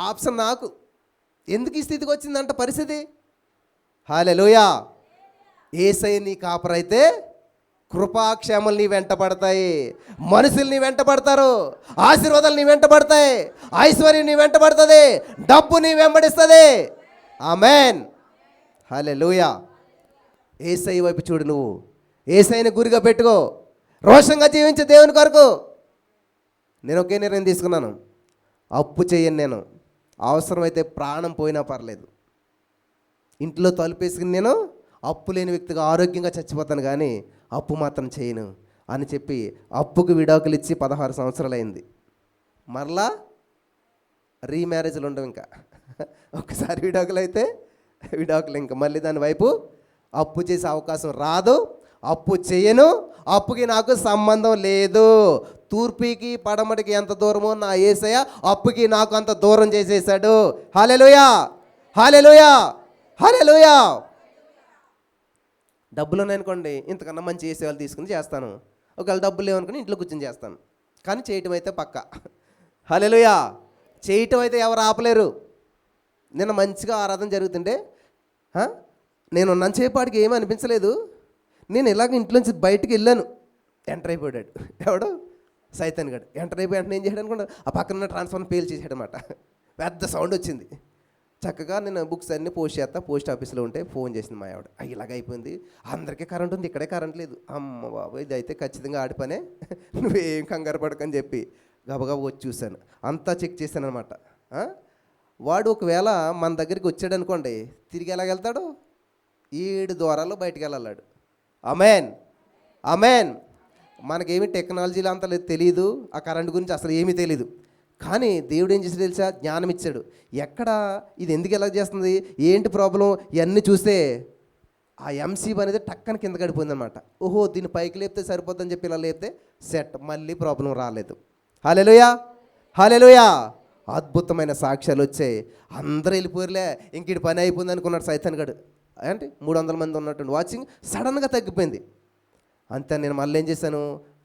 ఆప్షన్ నాకు. ఎందుకు ఈ స్థితికి వచ్చిందంట పరిస్థితి? హల్లెలూయా. యేసయ్య నీ కాపరైతే కృపాక్షేమలు నీ వెంట పడతాయి, మనుషులు నీ వెంట పడతారు, ఆశీర్వాదాలు నీ వెంట పడతాయి, ఐశ్వర్యం నీ వెంట పడుతుంది, డబ్బు నీ వెంబడిస్తుంది. ఆమేన్. హల్లెలూయా. యేసయ్య వైపు చూడు, నువ్వు యేసయ్యని గురిగా పెట్టుకో, రోషంగా జీవించే దేవుని కొరకు. నేను ఒకే నిర్ణయం తీసుకున్నాను, అప్పు చేయను. నేను అవసరమైతే ప్రాణం పోయినా పర్లేదు, ఇంట్లో తలుపేసుకుని నేను అప్పు లేని వ్యక్తిగా ఆరోగ్యంగా చచ్చిపోతాను, కానీ అప్పు మాత్రం చేయను అని చెప్పి అప్పుకు విడాకులు ఇచ్చి 16 సంవత్సరాలు అయింది. మరలా రీమ్యారేజ్లు ఉండవు. ఇంకా ఒక్కసారి విడాకులు అయితే విడాకులు, ఇంకా మళ్ళీ దాని వైపు అప్పు చేసే అవకాశం రాదు. అప్పు చేయను, అప్పుకి నాకు సంబంధం లేదు. తూర్పుకి పడమటికి ఎంత దూరమో నా యేసయ్య అప్పుకి నాకు అంత దూరం చేసేసాడు. హల్లెలూయా, హల్లెలూయా, హల్లెలూయా. డబ్బులు ఉన్నాయనుకోండి, ఇంతకన్నా మంచి చేసేవాళ్ళు తీసుకుని చేస్తాను. ఒకవేళ డబ్బులు లేవనుకుని ఇంట్లో కూర్చొని చేస్తాను. కానీ చేయటం అయితే పక్క. హల్లెలూయా. చేయటం అయితే ఎవరు ఆపలేరు. నిన్న మంచిగా ఆరాధన జరుగుతుంటే నేను నన్చేపాటికి ఏమీ అనిపించలేదు. నేను ఇలాగ ఇంట్లోంచి బయటికి వెళ్ళాను, ఎంటర్ అయిపోయాడు. ఎవడు? సైతాన్ గడు. ఎంటర్ అయిపోయి వెంటనే ఏం చేయడం అనుకుంటా, ఆ పక్కన ట్రాన్స్ఫార్మర్ పేల్ చేసాడనమాట. పెద్ద సౌండ్ వచ్చింది. చక్కగా నేను బుక్స్ అన్నీ పోస్ట్ చేస్తా, పోస్ట్ ఆఫీస్లో ఉంటే ఫోన్ చేసింది మా ఆవిడ. ఇలాగ అయిపోయింది, అందరికీ కరెంట్ ఉంది, ఇక్కడే కరెంట్ లేదు. అమ్మ బాబు, ఇది అయితే ఖచ్చితంగా ఆడి పనే, నువ్వేం కంగారు పడకని చెప్పి గబగబా వచ్చి చూశాను. అంతా చెక్ చేశాను అనమాట. వాడు ఒకవేళ మన దగ్గరికి వచ్చాడు అనుకోండి, తిరిగి ఎలాగ వెళ్తాడు? 7 ద్వారాల్లో బయటికి వెళ్ళాడు. ఆమేన్, ఆమేన్. మనకేమి టెక్నాలజీలో అంత తెలియదు, ఆ కరెంట్ గురించి అసలు ఏమీ తెలీదు. కానీ దేవుడు ఏం చేసి తెలుసా? జ్ఞానం ఇచ్చాడు. ఎక్కడ ఇది ఎందుకు ఎలా చేస్తుంది, ఏంటి ప్రాబ్లం, ఇవన్నీ చూస్తే ఆ ఎంసీబీ అనేది టక్కన కింద గడిపోయింది అనమాట. ఓహో, దీన్ని పైకి లేపితే సరిపోద్దని చెప్పి ఇలా లేపితే సెట్, మళ్ళీ ప్రాబ్లం రాలేదు. హల్లెలూయా, హల్లెలూయా. అద్భుతమైన సాక్ష్యాలు వచ్చాయి. అందరూ వెళ్ళిపోయారులే, ఇంక ఇది పని అయిపోయింది అనుకున్నాడు సైతాన్ గడు. అంటే 300 మంది ఉన్నట్టు వాచింగ్ సడన్గా తగ్గిపోయింది. అంతే. నేను మళ్ళీ ఏం చేశాను,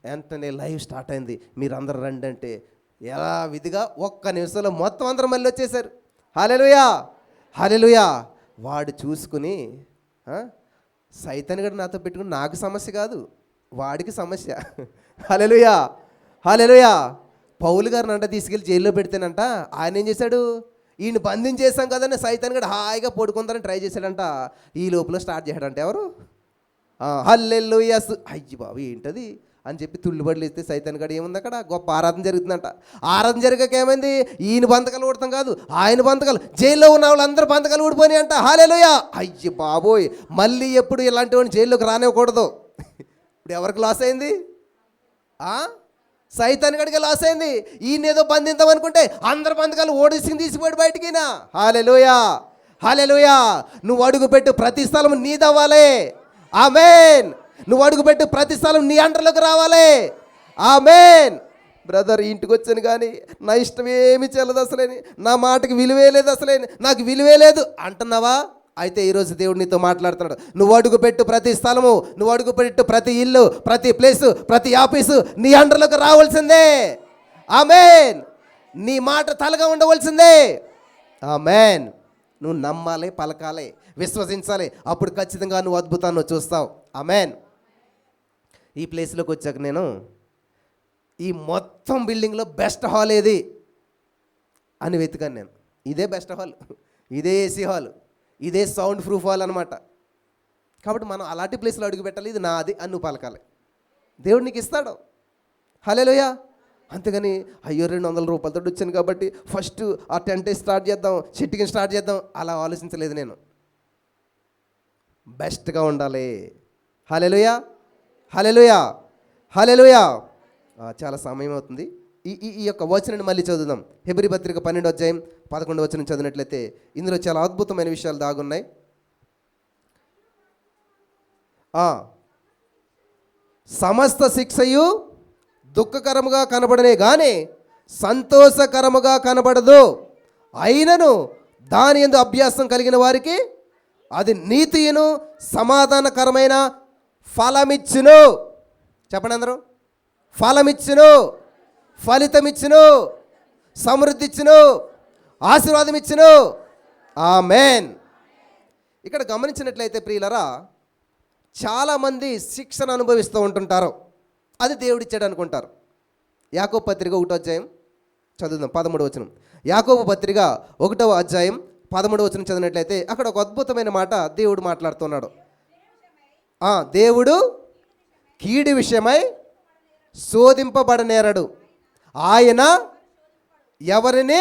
వెంటనే లైవ్ స్టార్ట్ అయింది. మీరు అందరు రండి అంటే ఎలా విధిగా 1 నిమిషంలో మొత్తం అందరూ మళ్ళీ వచ్చేసారు. హల్లెలూయా, హల్లెలూయా. వాడు చూసుకుని సైతాన్ గడు నాతో పెట్టుకుని నాకు సమస్య కాదు, వాడికి సమస్య. హల్లెలూయా, హల్లెలూయా. పౌలు గారిని అంట తీసుకెళ్ళి జైల్లో పెడితేనంట ఆయన ఏం చేశాడు, ఈయన బంధించేసాం కదని సైతాన్ గడు హాయిగా పడుకుందారని ట్రై చేశాడంట. ఈ లోపల స్టార్ట్ చేశాడంట ఎవరు, హల్లెలూయా. అయ్యి బాబు ఏంటది అని చెప్పి తుళ్ళుబడులు ఇస్తే సైతాన్ గడు ఏముంది అక్కడ, గొప్ప ఆరాధన జరుగుతుందంట. ఆరాధన జరిగాక ఏమైంది, ఈయన బంధకాలు ఊడతాం కాదు, ఆయన బంధకాలు, జైల్లో ఉన్న వాళ్ళందరూ బంధకాలు ఊడిపోయి అంట. హల్లెలూయా. అయ్యి బాబోయ్, మళ్ళీ ఎప్పుడు ఇలాంటి వాడిని జైల్లోకి రానివ్వకూడదు. ఇప్పుడు ఎవరికి లాస్ అయింది? సైతాన్ గడికి లాస్ అయింది. ఈయన ఏదో బంధిద్దాం అనుకుంటే అందరు బంధకాలు ఓడిసి తీసిపోయాడు బయటికినా. హల్లెలూయా, హల్లెలూయా. నువ్వు అడుగుపెట్టు ప్రతి స్థలం నీదవ్వాలి. ఆమేన్. నువ్వు అడుగుపెట్టు ప్రతి స్థలం నీ అండర్లోకి రావాలి. ఆమేన్. బ్రదర్ ఇంటికి వచ్చాను కానీ నా ఇష్టం ఏమి చెల్లదు అసలేని, నా మాటకి విలువే లేదు అసలేని, నాకు విలువే లేదు అంటున్నావా? అయితే ఈరోజు దేవుడు నీతో మాట్లాడుతున్నాడు. నువ్వు అడుగుపెట్టు ప్రతి స్థలము, నువ్వు అడుగుపెట్టు ప్రతి ఇల్లు, ప్రతి ప్లేసు, ప్రతి ఆఫీసు నీ అండర్లోకి రావాల్సిందే. ఆమేన్. నీ మాట తలగా ఉండవలసిందే. ఆమేన్. నువ్వు నమ్మాలి, పలకాలి, విశ్వసించాలి. అప్పుడు ఖచ్చితంగా నువ్వు అద్భుతాన్ని చూస్తావు. ఆమేన్. ఈ ప్లేస్లోకి వచ్చాక నేను ఈ మొత్తం బిల్డింగ్లో బెస్ట్ హాల్ ఏది అని వెతికాను. నేను ఇదే బెస్ట్ హాల్, ఇదే ఏసీ హాల్, ఇదే సౌండ్ ప్రూఫ్ హాల్ అనమాట. కాబట్టి మనం అలాంటి ప్లేస్లో అడుగు పెట్టాలి. ఇది నాది అని నువ్వు పలకాలి. దేవుడు నీకు ఇస్తాడు. హల్లెలూయా, అంతేగాని అయ్యో 200 రూపాయలతో వచ్చాను కాబట్టి ఫస్ట్ ఆ టెంట్ స్టార్ట్ చేద్దాం, చెట్టుకి స్టార్ట్ చేద్దాం, అలా ఆలోచించలేదు నేను. బెస్ట్గా ఉండాలి. హల్లెలూయా, హల్లెలూయా, హల్లెలూయా. చాలా సమయం అవుతుంది. ఈ యొక్క వచనాన్ని మళ్ళీ చదువుదాం. హెబ్రీ పత్రిక 12వ అధ్యాయం 11వ వచనం చదివినట్లయితే ఇందులో చాలా అద్భుతమైన విషయాలు దాగున్నాయి. సమస్త శిక్షయు దుఃఖకరముగా కనబడనే కానీ సంతోషకరముగా కనబడదు. అయినను దాని యందు అభ్యాసం కలిగిన వారికి అది నీతియును సమాధానకరమైన ఫలమిచ్చును. చెప్పండి అందరూ. ఫలమిచ్చును, ఫలితమిచ్చును, సమృద్ధి ఇచ్చును, ఆశీర్వాదం ఇచ్చును. ఆమేన్. ఇక్కడ గమనించినట్లయితే ప్రియులరా, చాలామంది శిక్షణ అనుభవిస్తూ ఉంటుంటారు. అది దేవుడిచ్చాడు అనుకుంటారు. యాకోబు పత్రిక 1వ అధ్యాయం చదువుదాం, 13వ వచనం. యాకోబు పత్రిక 1వ అధ్యాయం 13వ వచనం చదివినట్లయితే అక్కడ ఒక అద్భుతమైన మాట దేవుడు మాట్లాడుతున్నాడు. దేవుడు కీడి విషయమై శోధింపబడనేరడు, ఆయన ఎవరిని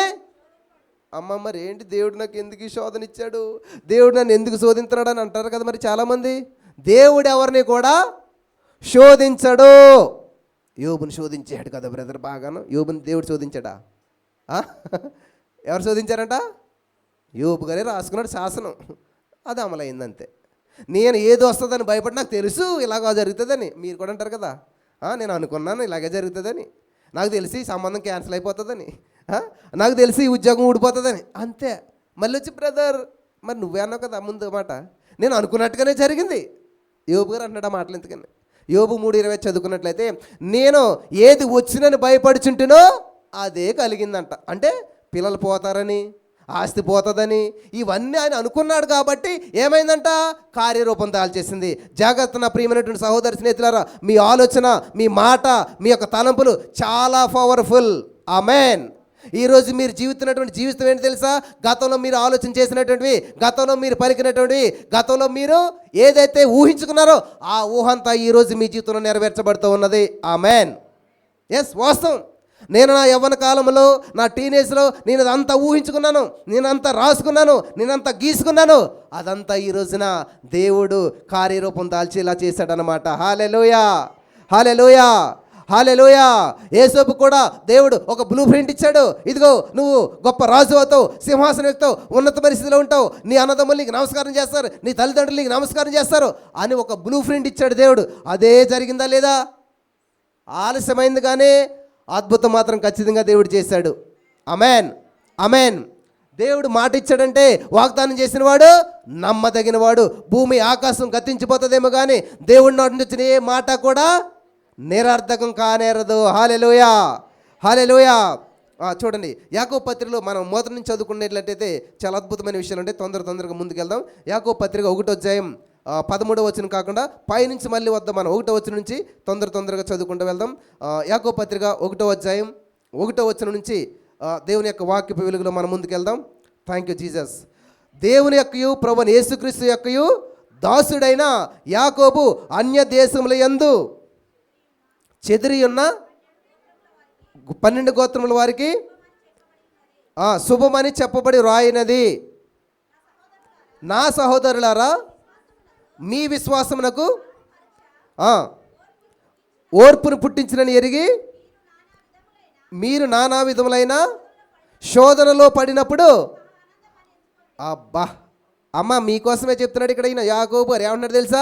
మరి ఏంటి దేవుడు నాకు ఎందుకు ఈ శోధన ఇచ్చాడు, దేవుడు నన్ను ఎందుకు శోధించున్నాడు అని అంటారు కదా మరి చాలామంది. దేవుడు ఎవరిని కూడా శోధించడు. యోబుని శోధించాడు కదా బ్రదర్ బాగాను. యోబుని దేవుడు శోధించాడా? ఎవరు శోధించారంట? యోబు గారే రాసుకున్నాడు శాసనం, అది అమలైందంతే. నేను ఏది వస్తుందని భయపడి నాకు తెలుసు ఇలాగ జరుగుతుందని. మీరు కూడా అంటారు కదా, నేను అనుకున్నాను ఇలాగే జరుగుతుందని, నాకు తెలిసి సంబంధం క్యాన్సిల్ అయిపోతుందని, నాకు తెలిసి ఉద్యోగం ఊడిపోతుందని. అంతే. మళ్ళీ వచ్చి బ్రదర్ మరి నువ్వే అన్నావు కదా ముందు మాట, నేను అనుకున్నట్టుగానే జరిగింది. యోబు గారు అంటున్నాడు ఆ మాటలు ఎందుకని. యోబు 3:20 చదువుకున్నట్లయితే నేను ఏది వచ్చినని భయపడుచుంటునో అదే కలిగిందంట. అంటే పిల్లలు పోతారని, ఆస్తి పోతుందని, ఇవన్నీ ఆయన అనుకున్నాడు కాబట్టి ఏమైందంట? కార్యరూపం దాల్చేసింది. జాగ్రత్త నా ప్రియమైనటువంటి సహోదరి స్నేహితులారా, మీ ఆలోచన, మీ మాట, మీ యొక్క తలంపులు చాలా పవర్ఫుల్. ఆమేన్. ఈరోజు మీరు జీవిస్తున్నటువంటి జీవితం ఏంటి తెలుసా? గతంలో మీరు ఆలోచన చేసినటువంటివి, గతంలో మీరు పలికినటువంటివి, గతంలో మీరు ఏదైతే ఊహించుకున్నారో ఆ ఊహంతా ఈరోజు మీ జీవితంలో నెరవేర్చబడుతూ ఉన్నది. ఆమేన్. ఎస్, వాస్తవం. నేను నా యవ్వన కాలంలో, నా టీనేజ్లో నేను అదంతా ఊహించుకున్నాను, నేనంతా రాసుకున్నాను, నేనంతా గీసుకున్నాను. అదంతా ఈ రోజున దేవుడు కార్యరూపం దాల్చేలా చేశాడనమాట. హల్లెలూయా, హల్లెలూయా, హల్లెలూయా. యేసోపు కూడా దేవుడు ఒక బ్లూ ప్రింట్ ఇచ్చాడు. ఇదిగో నువ్వు గొప్ప రాజు అవుతావు, సింహాసనం ఎక్కుతావు, ఉన్నత పరిస్థితిలో ఉంటావు, నీ అన్నదమ్ములు నీకు నమస్కారం చేస్తారు, నీ తల్లిదండ్రులు నీకు నమస్కారం చేస్తారు అని ఒక బ్లూ ప్రింట్ ఇచ్చాడు దేవుడు. అదే జరిగిందా లేదా? ఆలస్యమైంది కానీ అద్భుతం మాత్రం ఖచ్చితంగా దేవుడు చేశాడు. ఆమేన్, ఆమేన్. దేవుడు మాట ఇచ్చాడంటే వాగ్దానం చేసిన వాడు నమ్మదగిన వాడు. భూమి ఆకాశం గతించిపోతుందేమో కానీ దేవుడి నోటి నుంచి వచ్చిన ఏ మాట కూడా నిరర్థకం కానేరదు. హల్లెలూయా, హల్లెలూయా. చూడండి, యాకోబు పత్రికలో మనం మొదటి నుంచి చదువుకునేట్లయితే చాలా అద్భుతమైన విషయాలు ఉంటాయి. తొందరగా ముందుకెళ్దాం. యాకోబు పత్రిక 1వ అధ్యాయం 13వ వచనం కాకుండా పైనుంచి మళ్ళీ వద్దాం. మనం 1వ వచనం నుంచి తొందరగా చదువుకుంటూ వెళ్దాం. యాకోబు పత్రిక 1వ అధ్యాయం 1వ వచనం నుంచి దేవుని యొక్క వాక్యపు వెలుగులో మనం ముందుకెళ్దాం. Thank you Jesus. దేవుని యొక్కయు ప్రభువైన యేసుక్రీస్తు యొక్కయు దాసుడైన యాకోబు అన్య దేశముల యందు చెదిరి ఉన్న 12 గోత్రముల వారికి శుభమని చెప్పబడి రాయినది. నా సహోదరులారా, మీ విశ్వాసమునకు ఓర్పును పుట్టించినని ఎరిగి మీరు నానా విధములైన శోధనలో పడినప్పుడు, అబ్బా అమ్మ మీకోసమే చెప్తున్నాడు ఇక్కడ ఈయన యాకోబు గారు. ఏమంటున్నాడు తెలుసా?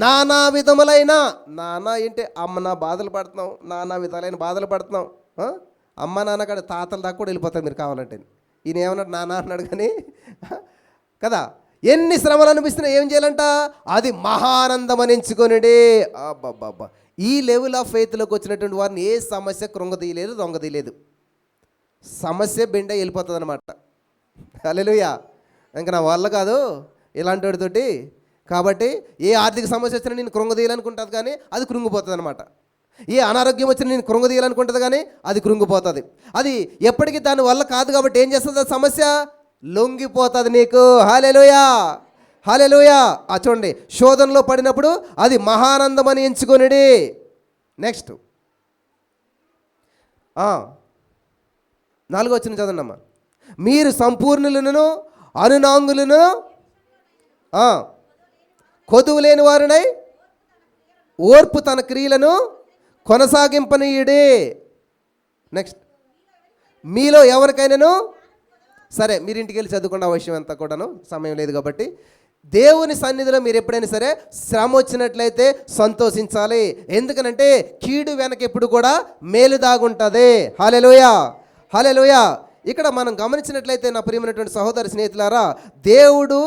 నానా విధములైన, నానా ఏంటి అమ్మ నా బాధలు పడుతున్నాం, నానా విధాలైన బాధలు పడుతున్నాం. అమ్మ నాన్న కాడ తాతల దాకా కూడా వెళ్ళిపోతారు మీరు కావాలంటే. ఈయన ఏమన్నాడు? నాన్న అన్నాడు కానీ కదా. ఎన్ని శ్రమలు అనిపిస్తున్నా ఏం చేయాలంట? అది మహానందం అని ఎంచుకొనిడే. అబ్బాబ్బా, ఈ లెవెల్ ఆఫ్ ఫెయిత్లోకి వచ్చినటువంటి వారిని ఏ సమస్య కృంగదీయలేదు, రొంగదీయలేదు. సమస్య బెండ వెళ్ళిపోతుంది అనమాట. హల్లెలూయా. ఇంకా నా వల్ల కాదు ఇలాంటి వాడితోటి. కాబట్టి ఏ ఆర్థిక సమస్య వచ్చినా నేను కృంగదీయాలనుకుంటుంది కానీ అది కృంగిపోతుంది అనమాట. ఏ అనారోగ్యం వచ్చినా నేను కృంగదీయాలనుకుంటుంది కానీ అది కృంగిపోతుంది. అది ఎప్పటికీ దాని వల్ల కాదు కాబట్టి ఏం చేస్తుంది? సమస్య లొంగిపోతుంది నీకు. హల్లెలూయా, హల్లెలూయా. చూడండి, శోధనలో పడినప్పుడు అది మహానందమని ఎంచుకొనిడి. నెక్స్ట్ 4వ వచనం చదవండి అమ్మా. మీరు సంపూర్ణులను అనునాంగులను కొదువు లేని వారునై ఓర్పు తన క్రియలను కొనసాగింపనీయుడే. నెక్స్ట్, మీలో ఎవరికైనాను, సరే మీరు ఇంటికి వెళ్ళి చదువుకున్న విషయం అంతా కూడాను, సమయం లేదు కాబట్టి, దేవుని సన్నిధిలో మీరు ఎప్పుడైనా సరే శ్రమ వచ్చినట్లయితే సంతోషించాలి. ఎందుకనంటే కీడు వెనక ఎప్పుడు కూడా మేలు దాగుంటుంది. హల్లెలూయా, హల్లెలూయా. ఇక్కడ మనం గమనించినట్లయితే నా ప్రియమైనటువంటి సహోదరి స్నేహితులారా, దేవుడు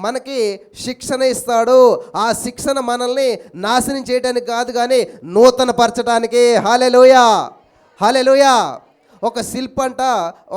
మనకి శిక్షణ ఇస్తాడు. ఆ శిక్షణ మనల్ని నాశనం చేయడానికి కాదు, కానీ నూతన పరచడానికి. హల్లెలూయా, హల్లెలూయా. ఒక శిల్పి అంట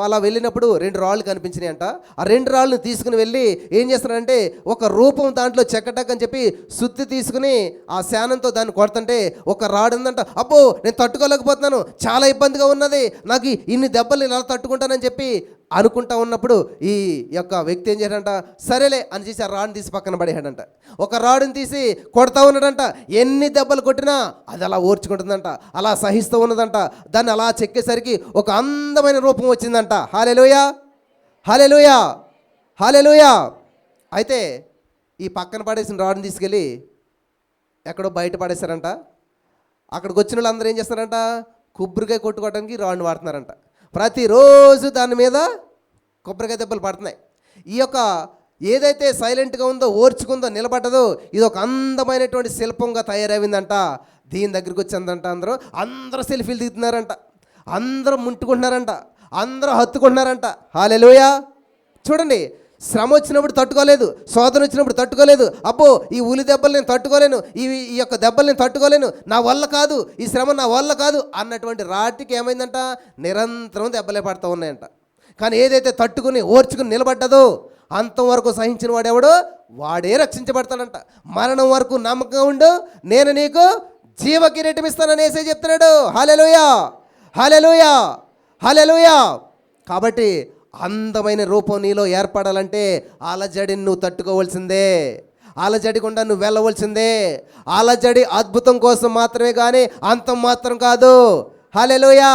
అలా వెళ్ళినప్పుడు 2 రాళ్ళు కనిపించినాయి అంట. ఆ 2 రాళ్ళను తీసుకుని వెళ్ళి ఏం చేస్తున్నాడంటే ఒక రూపం దాంట్లో చెక్కటక్ అని చెప్పి సుత్తి తీసుకుని ఆ శానంతో దాన్ని కొడుతుంటే ఒక రాడు ఉందంట. అబ్బో నేను తట్టుకోలేకపోతున్నాను, చాలా ఇబ్బందిగా ఉన్నది, నాకు ఇన్ని దెబ్బలు ఇలా తట్టుకుంటానని చెప్పి అనుకుంటా ఉన్నప్పుడు ఈ యొక్క వ్యక్తి ఏం చేశాడంట, సరేలే అని చేసి ఆ రాడుని తీసి పక్కన పడేయాడంట. ఒక రాడుని తీసి కొడతా ఉన్నాడంట. ఎన్ని దెబ్బలు కొట్టినా అది అలా ఓర్చుకుంటుందంట, అలా సహిస్తూ ఉన్నదంట. దాన్ని అలా చెక్కేసరికి ఒక అందమైన రూపం వచ్చిందంట. హల్లెలూయా, హల్లెలూయా, హల్లెలూయా. అయితే ఈ పక్కన పడేసిన రాడుని తీసుకెళ్ళి ఎక్కడో బయట పడేశారంట. అక్కడికి వచ్చిన వాళ్ళందరూ ఏం చేస్తారంట, కొబ్బరికాయ కొట్టుకోవడానికి రాడుని వాడుతున్నారంట. ప్రతిరోజు దాని మీద కొబ్బరికాయ దెబ్బలు పడుతున్నాయి. ఈ యొక్క ఏదైతే సైలెంట్గా ఉందో, ఓర్చుకుందో, నిలబడ్డదో, ఇది ఒక అందమైనటువంటి శిల్పంగా తయారైందంట. దీని దగ్గరికి వచ్చిందంట. అందరూ సెల్ఫీలు దిగుతున్నారంట, అందరూ ముట్టుకుంటున్నారంట, అందరూ హత్తుకుంటున్నారంట. హల్లెలూయా. చూడండి, శ్రమ వచ్చినప్పుడు తట్టుకోలేదు, శోధన వచ్చినప్పుడు తట్టుకోలేదు. అబ్బో ఈ ఉలి దెబ్బలు నేను తట్టుకోలేను, ఈ యొక్క దెబ్బలు నేను తట్టుకోలేను, నా వల్ల కాదు, ఈ శ్రమ నా వల్ల కాదు అన్నటువంటి రాటికి ఏమైందంట, నిరంతరం దెబ్బలే పడుతూ ఉన్నాయంట. కానీ ఏదైతే తట్టుకుని ఓర్చుకుని నిలబడ్డదో అంతవరకు సహించిన వాడెవడో వాడే రక్షించబడతాడంట. మరణం వరకు నమ్మకం ఉండు, నేను నీకు జీవ కిరీటం ఇస్తానని యేసే చెప్తున్నాడు. హల్లెలూయా, హల్లెలూయా, హల్లెలూయా. కాబట్టి అందమైన రూపం నీలో ఏర్పడాలంటే అలజడిని నువ్వు తట్టుకోవాల్సిందే, అలజడి గుండా నువ్వు వెళ్ళవలసిందే. అలజడి అద్భుతం కోసం మాత్రమే కానీ అంతం మాత్రం కాదు. హల్లెలూయా.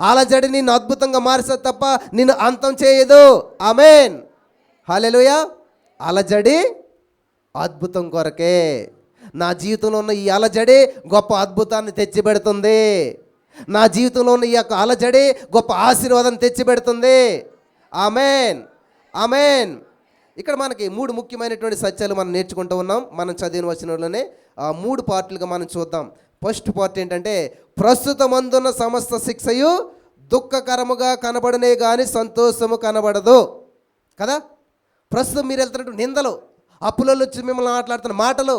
అలజడి నిన్ను అద్భుతంగా మారుస్తుంది తప్ప నిన్ను అంతం చేయదు. ఆమేన్, హల్లెలూయా. అలజడి అద్భుతం కొరకే. నా జీవితంలో ఉన్న ఈ అలజడి గొప్ప అద్భుతాన్ని తెచ్చిపెడుతుంది. నా జీవితంలో ఉన్న ఈ యొక్క అలజడి గొప్ప ఆశీర్వాదం తెచ్చిపెడుతుంది. ఆమేన్, ఆమేన్. ఇక్కడ మనకి 3 ముఖ్యమైనటువంటి సత్యాలు మనం నేర్చుకుంటూ ఉన్నాం. మనం చదివిన వచనంలోనే 3 పార్టులుగా మనం చూద్దాం. ఫస్ట్ పార్ట్ ఏంటంటే, ప్రస్తుతమందున్న సమస్త శిక్షయు దుఃఖకరముగా కనబడనే కానీ సంతోషము కనబడదు కదా. ప్రస్తుతం మీరు వెళ్తున్నటువంటి నిందలు, అప్పులలో వచ్చి మిమ్మల్ని మాట్లాడుతున్న మాటలు,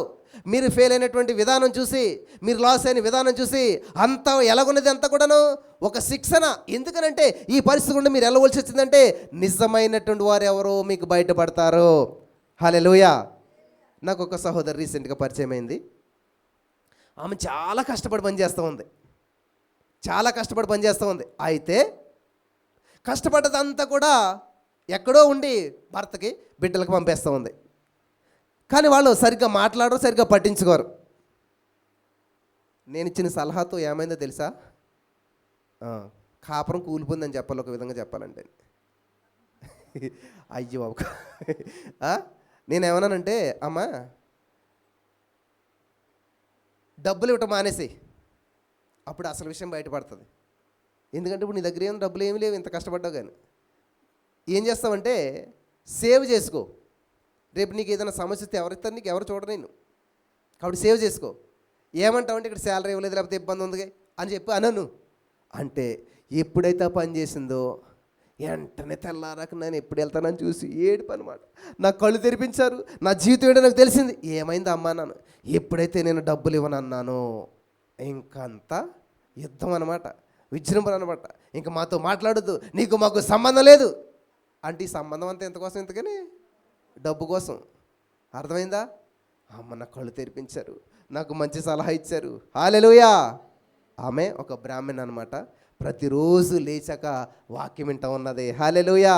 మీరు ఫెయిల్ అయినటువంటి విధానం చూసి, మీరు లాస్ అయిన విధానం చూసి అంతా ఎలాగున్నది అంతా కూడాను ఒక శిక్షణ. ఎందుకనంటే ఈ పరిస్థితి గుండా మీరు వెళ్ళవలసి వచ్చిందంటే నిజమైనటువంటి వారు ఎవరో మీకు బయటపడతారు. హల్లెలూయా. నాకు ఒక సహోదరు రీసెంట్గా పరిచయం అయింది. ఆమె చాలా కష్టపడి పనిచేస్తూ ఉంది, చాలా కష్టపడి పనిచేస్తూ ఉంది. అయితే కష్టపడ్డదంతా కూడా ఎక్కడో ఉండి భర్తకి బిడ్డలకు పంపేస్తూ ఉంది. కానీ వాళ్ళు సరిగ్గా మాట్లాడరు, సరిగ్గా పట్టించుకోరు. నేను ఇచ్చిన సలహాతో ఏమైందో తెలుసా, కాపురం కూలిపోయిందని చెప్పాలి, ఒక విధంగా చెప్పాలంటే. అయ్యో బాబు, నేనేమన్నానంటే, అమ్మా డబ్బులు ఇవ్వటం మానేసి, అప్పుడు అసలు విషయం బయటపడుతుంది. ఎందుకంటే ఇప్పుడు నీ దగ్గర ఏం డబ్బులు ఏమి లేవు, ఇంత కష్టపడ్డావు. కానీ ఏం చేస్తావంటే సేవ్ చేసుకో. రేపు నీకు ఏదైనా సమస్య వస్తే ఎవరిస్తారు, నీకు ఎవరు చూడరు నేను. కాబట్టి సేవ్ చేసుకో. ఏమంటావంటే ఇక్కడ శాలరీ ఇవ్వలేదు, లేకపోతే ఇబ్బంది ఉంది అని చెప్పి అనను. అంటే ఎప్పుడైతే ఆ పని చేసిందో వెంటనే తెల్లారాక నేను ఎప్పుడు వెళ్తానని చూసి ఏడుపు అనమాట. నా కళ్ళు తెరిపించారు, నా జీవితం ఏంటో నాకు తెలిసింది. ఏమైంది అమ్మా నాన్న, ఎప్పుడైతే నేను డబ్బులు ఇవ్వనన్నానో ఇంకంతా యుద్ధం అనమాట, విజృంభణ అనమాట. ఇంకా మాతో మాట్లాడొద్దు, నీకు మాకు సంబంధం లేదు అంటే ఈ సంబంధం అంతా ఎంతకోసం, ఇంతకని డబ్బు కోసం. అర్థమైందా? అమ్మ నా కళ్ళు తెరిపించారు, నాకు మంచి సలహా ఇచ్చారు. హల్లెలూయా. ఆమె ఒక బ్రాహ్మణ్ అనమాట. ప్రతిరోజు లేచాక వాక్యం వింటూ ఉన్నది. హల్లెలూయా.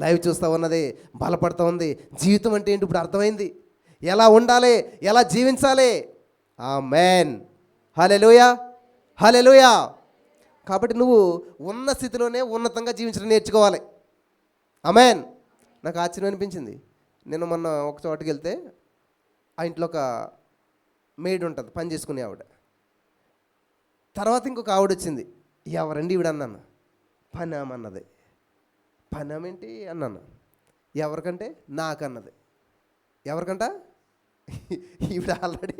లైవ్ చూస్తూ ఉన్నది, బలపడుతూ ఉంది. జీవితం అంటే ఏంటి ఇప్పుడు అర్థమైంది, ఎలా ఉండాలి, ఎలా జీవించాలి. ఆమేన్, హల్లెలూయా, హల్లెలూయా. కాబట్టి నువ్వు ఉన్న స్థితిలోనే ఉన్నతంగా జీవించడం నేర్చుకోవాలి. ఆమేన్. నాకు ఆశ్చర్యం అనిపించింది. నేను మొన్న ఒక చోటుకి వెళ్తే ఆ ఇంట్లో ఒక మెయిడ్ ఉంటుంది, పని చేసుకునే ఆవిడ. తర్వాత ఇంకొక ఆవిడ వచ్చింది. ఎవరండి ఈవిడ అన్నాను. పనామన్నది. పనామేంటి అన్నాను. ఎవరికంటే నాకన్నది. ఎవరికంట? ఈవిడ ఆల్రెడీ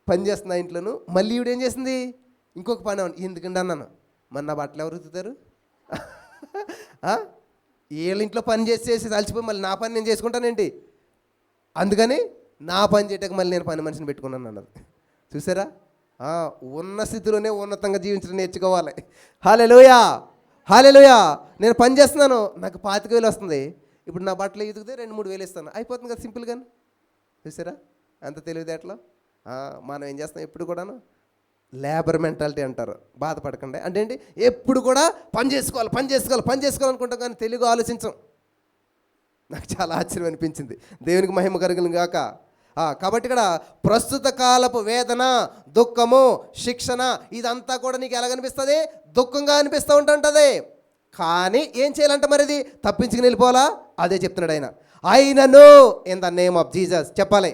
పని చేస్తుంది ఆ ఇంట్లోను. మళ్ళీ ఈవిడ ఏం చేసింది? ఇంకొక పని. ఎందుకండి అన్నాను. మరి నా బట్టలు ఎవరు ఉతుకుతారు? వీళ్ళ ఇంట్లో పని చేసి అలసిపోయి మళ్ళీ నా పని నేను చేసుకుంటానేంటి? అందుకని నా పని చేయటకు మళ్ళీ నేను పని మనిషిని పెట్టుకున్నాను అన్నది. చూసారా? ఉన్న స్థితిలోనే ఉన్నతంగా జీవించడం నేర్చుకోవాలి. హల్లెలూయా, హల్లెలూయా. నేను పని చేస్తున్నాను, నాకు 25,000 వస్తుంది. ఇప్పుడు నా బట్టలు ఎదుగుతే 2-3 వేలు ఇస్తాను, అయిపోతుంది కదా సింపుల్గాను. చూసారా అంత తెలివితేటలో? మనం ఏం చేస్తాం ఎప్పుడు కూడాను లేబర్ మెంటాలిటీ అంటారు. బాధపడకండి అంటే ఏంటి? ఎప్పుడు కూడా పని చేసుకోవాలనుకుంటాం, కానీ తెలుగు ఆలోచించం. నాకు చాలా ఆశ్చర్యం అనిపించింది. దేవునికి మహిమ కలుగును గాక. కాబట్టి ఇక్కడ ప్రస్తుత కాలపు వేదన, దుఃఖము, శిక్షణ ఇదంతా కూడా నీకు ఎలా కనిపిస్తుంది? దుఃఖంగా అనిపిస్తూ ఉంటుంది. కానీ ఏం చేయాలంటే మరి ఇది తప్పించుకుని వెళ్ళిపోవాలా? అదే చెప్తున్నాడు ఆయన. అయినను in the name of Jesus చెప్పాలి.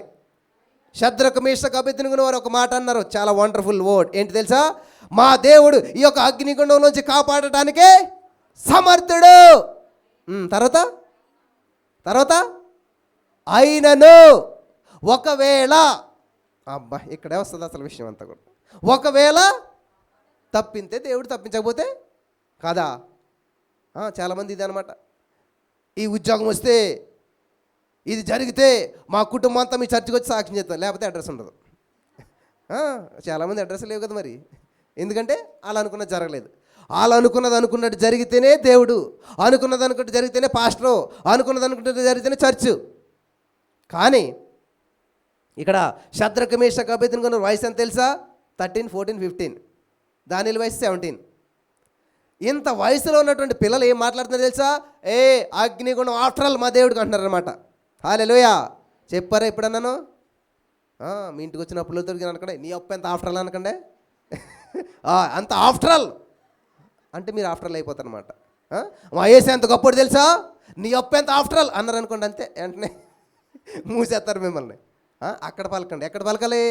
శద్రకు మేషకు అబేద్నెగోను వారు ఒక మాట అన్నారు, చాలా వండర్ఫుల్ వర్డ్. ఏంటి తెలుసా? మా దేవుడు ఈ యొక్క అగ్నిగుండంలోంచి కాపాడటానికే సమర్థుడు. తర్వాత అయినను ఒకవేళ, అబ్బా ఇక్కడే వస్తుంది అసలు విషయం అంతా కూడా. ఒకవేళ తప్పితే దేవుడు, తప్పించకపోతే కాదా? చాలామంది ఇది అనమాట. ఈ ఉద్యోగం వస్తే, ఇది జరిగితే మా కుటుంబం అంతా మీ చర్చికి వచ్చి సాక్ష్యం చేస్తాం, లేకపోతే అడ్రస్ ఉండదు. చాలామంది అడ్రస్ లేవు కదా మరి. ఎందుకంటే వాళ్ళు అనుకున్నది జరగలేదు. వాళ్ళు అనుకున్నట్టు జరిగితేనే దేవుడు, అనుకున్నట్టు జరిగితేనే పాస్టరు, అనుకున్నట్టు జరిగితేనే చర్చు. కానీ ఇక్కడ శద్రకు మేషకు అబేద్నెగోను వయసు ఎంత తెలుసా? 13, 14, 15. దానియేలు వయసు 17. ఇంత వయసులో ఉన్నటువంటి పిల్లలు ఏం మాట్లాడుతున్నారు తెలుసా? అగ్నిగుండం ఆఫ్టర్ ఆల్ మా దేవుడికి అంటున్నారు అనమాట. హల్లెలూయా. చెప్పారా ఎప్పుడన్నాను? మీ ఇంటికి వచ్చినప్పుడు దొరికిన అనకండి, నీ అప్పు ఎంత ఆఫ్టర్ ఆల్ అనకండి. అంత ఆఫ్టర్ ఆల్ అంటే మీరు ఆఫ్టర్ ఆల్ అయిపోతారు అనమాట. మా యేసు ఎంత గొప్పడు తెలుసా, నీ అప్పు ఎంత ఆఫ్టర్ ఆల్ అన్నారు అనుకోండి, అంతే వెంటనే మూసేస్తారు మిమ్మల్ని. అక్కడ పలకండి. ఎక్కడ పలకాలి?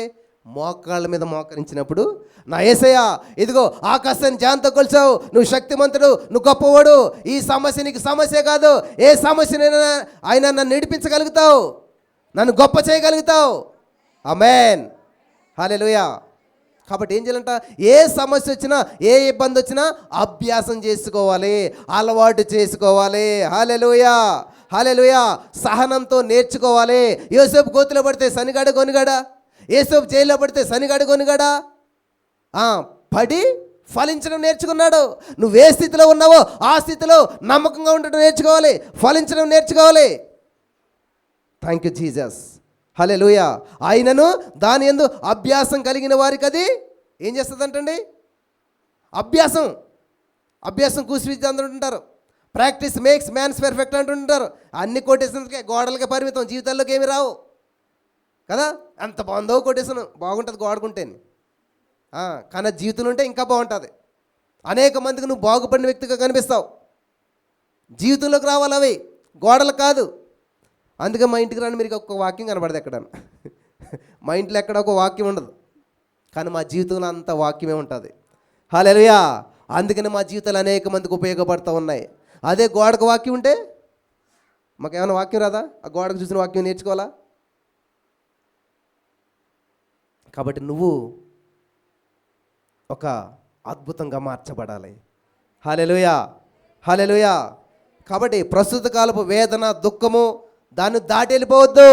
మోకాళ్ళ మీద మోకరించినప్పుడు, నా యేసయ్యా ఇదిగో ఆకాశాన్ని జాంతో కొలిచావు, నువ్వు శక్తిమంతుడు, నువ్వు గొప్పవాడు, ఈ సమస్య నీకు సమస్య కాదు, ఏ సమస్యనైనా ఆయన నన్ను నడిపించగలుగుతావు, నన్ను గొప్ప చేయగలుగుతావు. ఆమేన్, హల్లెలూయా. కాబట్టి ఏం చేయాలంట? ఏ సమస్య వచ్చినా, ఏ ఇబ్బంది వచ్చినా అభ్యాసం చేసుకోవాలి, అలవాటు చేసుకోవాలి. హల్లెలూయా, హల్లెలూయా. సహనంతో నేర్చుకోవాలి. యోసేపు గోతిలో పడితే సనిగాడ కొనిగాడా? యేసోపు జైల్లో పడితే సనిగాడు కొనిగాడా? పడి ఫలించడం నేర్చుకున్నాడు. నువ్వు ఏ స్థితిలో ఉన్నావో ఆ స్థితిలో నమ్మకంగా ఉండడం నేర్చుకోవాలి, ఫలించడం నేర్చుకోవాలి. థ్యాంక్ యూ జీసస్, హల్లెలూయా. ఆయనను దాని యందు అభ్యాసం కలిగిన వారికి అది ఏం చేస్తుందంటండి? అభ్యాసం కూసివిద్య అంటుంటారు. ప్రాక్టీస్ మేక్స్ మ్యాన్స్ పర్ఫెక్ట్ అంటుంటారు. అన్ని కొటేషన్స్కే, గోడలకే పరిమితం, జీవితాల్లోకి ఏమి రావు కదా. ఎంత బాగుందో కొటేషన్, బాగుంటుంది గోడకుంటేని, కానీ జీవితంలో ఉంటే ఇంకా బాగుంటుంది. అనేక మందికి నువ్వు బాగుపడిన వ్యక్తిగా కనిపిస్తావు. జీవితంలోకి రావాలి అవి, గోడలు కాదు. అందుకే మా ఇంటికి రాని మీరు ఒక్క వాక్యం కనబడదు ఎక్కడ. మా ఇంట్లో ఎక్కడ ఒక వాక్యం ఉండదు, కానీ మా జీవితంలో అంత వాక్యమే ఉంటుంది. హల్లెలూయా. అందుకని మా జీవితాలు అనేక మందికి ఉపయోగపడుతూ ఉన్నాయి. అదే గోడకు వాక్యం ఉంటే మాకేమైనా వాక్యం రాదా? ఆ గోడకు చూసిన వాక్యం నేర్చుకోవాలా? కాబట్టి నువ్వు ఒక అద్భుతంగా మార్చబడాలి. హల్లెలూయా, హల్లెలూయా. కాబట్టి ప్రస్తుత కాలపు వేదన, దుఃఖము దాన్ని దాటి వెళ్ళిపోవద్దు.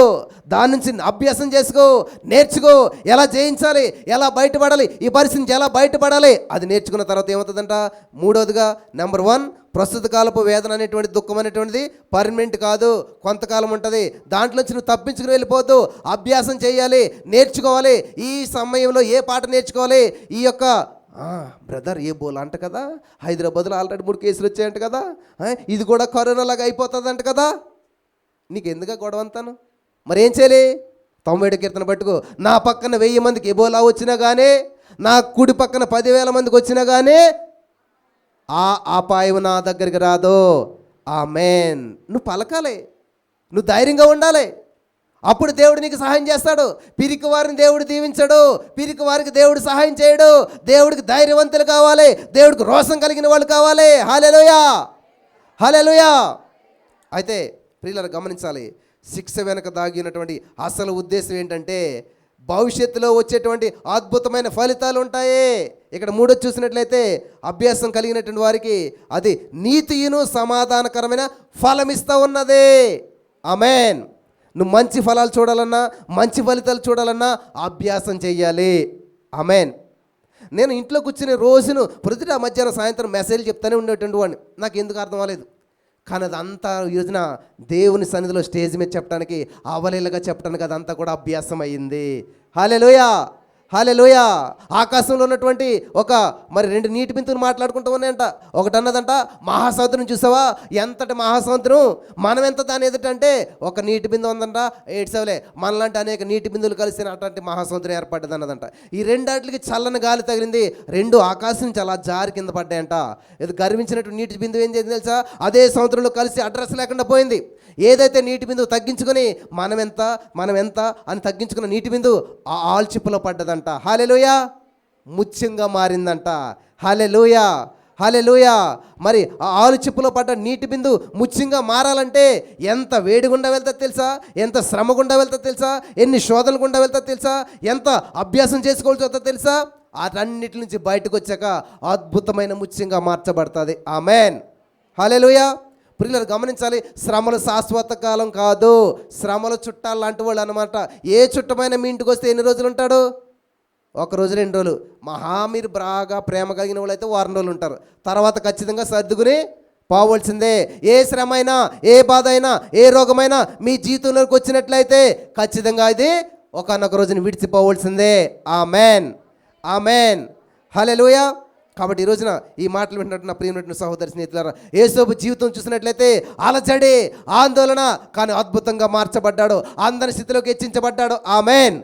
దాని నుంచి అభ్యాసం చేసుకో, నేర్చుకో. ఎలా జయించాలి, ఎలా బయటపడాలి, ఈ పరిస్థితి ఎలా బయటపడాలి, అది నేర్చుకున్న తర్వాత ఏమవుతుందంట? మూడవదిగా నెంబర్ 1, ప్రస్తుత కాలపు వేదన అనేటువంటి దుఃఖం అనేటువంటిది పర్మనెంట్ కాదు, కొంతకాలం ఉంటుంది. దాంట్లోంచి నువ్వు తప్పించుకుని వెళ్ళిపోవద్దు. అభ్యాసం చేయాలి, నేర్చుకోవాలి. ఈ సమయంలో ఏ పాట నేర్చుకోవాలి? ఈ యొక్క బ్రదర్ ఏ బోల్ అంట కదా, హైదరాబాద్లో ఆల్రెడీ 3 కేసులు వచ్చాయంట కదా, ఇది కూడా కరోనా లాగా అయిపోతుంది అంట కదా. నీకు ఎందుకు గొడవ అంతాను? మరి ఏం చేయాలి? 90 కీర్తన పట్టుకో. నా పక్కన 1000 మందికి ఎబోలా వచ్చినా కానీ, నా కుడి పక్కన 10,000 మందికి వచ్చినా కానీ ఆ అపాయం నా దగ్గరికి రాదు. ఆమేన్. నువ్వు పలకాలి, నువ్వు ధైర్యంగా ఉండాలి. అప్పుడు దేవుడు నీకు సహాయం చేస్తాడు. పిరికి వారిని దేవుడు దీవించడు, పిరికి వారికి దేవుడు సహాయం చేయడు. దేవుడికి ధైర్యవంతులు కావాలి, దేవుడికి రోషం కలిగిన వాళ్ళు కావాలి. హల్లెలూయా, హల్లెలూయా. అయితే ప్రియులారా గమనించాలి, శిక్ష వెనక దాగినటువంటి అసలు ఉద్దేశం ఏంటంటే భవిష్యత్తులో వచ్చేటువంటి అద్భుతమైన ఫలితాలు ఉంటాయి. ఇక్కడ మూడోది చూసినట్లయితే అభ్యాసం కలిగినటువంటి వారికి అది నీతియును సమాధానకరమైన ఫలమిస్తూ ఉన్నది. ఆమేన్. నువ్వు మంచి ఫలాలు చూడాలన్నా, మంచి ఫలితాలు చూడాలన్నా అభ్యాసం చెయ్యాలి. ఆమేన్. నేను ఇంట్లో కూర్చుని రోజును ప్రొద్దుట మధ్యాహ్నం సాయంత్రం మెసేజ్ చెప్తానే ఉండేటువంటి వాడిని. నాకు ఎందుకు అర్థం అవ్వలేదు. కానీ అదంతా ఈరోజున దేవుని సన్నిధిలో స్టేజ్ మీద చెప్పడానికి, అవలీలగా చెప్పడానికి అదంతా కూడా అభ్యాసం అయ్యింది. హల్లెలూయా, హల్లెలూయా. ఆకాశంలో ఉన్నటువంటి ఒక మరి 2 నీటి బిందువులు మాట్లాడుకుంటూ ఉన్నాయంట. ఒకటి అన్నదంట, మహాసముద్రం చూసావా, ఎంతటి మహాసముద్రం, మనం ఎంత దాని ఎదుటంటే ఒక నీటి బిందువు ఉందంట, ఏడ్చవలే మనలాంటి అనేక నీటి బిందువులు కలిసిన అటువంటి మహాసముద్రం ఏర్పడ్డది అన్నదంట. ఈ రెండాటికి చల్లని గాలి తగిలింది, 2 ఆకాశం నుంచి అలా జారి కింద పడ్డాయంట. ఇది గర్వించినటువంటి నీటి బిందువు ఏం చేసింది తెలుసా, అదే సముద్రంలో కలిసి అడ్రస్ లేకుండా పోయింది. ఏదైతే నీటి బిందువు తగ్గించుకొని మనం ఎంత అని తగ్గించుకున్న నీటి బిందువు ఆ ఆల్చిప్పులో పడ్డదంట. హల్లెలూయా, ముత్యంగా మారిందంట. హల్లెలూయా, హల్లెలూయా. మరి ఆ ఆలుచిప్పులో పడ్డ నీటి బిందువు ముత్యంగా మారాలంటే ఎంత వేడి గుండా వెళ్తా తెలుసా, ఎంత శ్రమ గుండా వెళ్తా తెలుసా, ఎన్ని శోధనలు గుండా వెళ్తా తెలుసా, ఎంత అభ్యాసం చేసుకోవాల్సి వస్తుందో తెలుసా. వాటన్నిటి నుంచి బయటకు వచ్చాక అద్భుతమైన ముత్యంగా మార్చబడుతుంది. ఆమేన్, హల్లెలూయా. ప్రియులారా గమనించాలి, శ్రమలు శాశ్వత కాలం కాదు, శ్రమలు చుట్టాలు లాంటి వాళ్ళు అనమాట. ఏ చుట్టమైన మీ ఇంటికి వస్తే ఎన్ని రోజులు ఉంటాడు? 1 రోజు 2 రోజులు. మీరు బాగా ప్రేమ కలిగిన వాళ్ళు అయితే 1 వారం రోజులు ఉంటారు. తర్వాత ఖచ్చితంగా సర్దుకుని పోవలసిందే. ఏ శ్రమ అయినా, ఏ బాధ అయినా, ఏ రోగమైనా మీ జీవితంలోకి వచ్చినట్లయితే ఖచ్చితంగా ఇది ఒకనొక రోజుని విడిచిపోవలసిందే. ఆమేన్, ఆమేన్, హల్లెలూయా. కాబట్టి ఈ రోజున ఈ మాటలు వింటున్నట్టు నా ప్రియమైన సహోదరి స్నేహితులారా, యేసోబు జీవితం చూసినట్లయితే అలజడి, ఆందోళన, కానీ అద్భుతంగా మార్చబడ్డాడు, అందరి స్థితిలోకి హెచ్చించబడ్డాడు. ఆమేన్.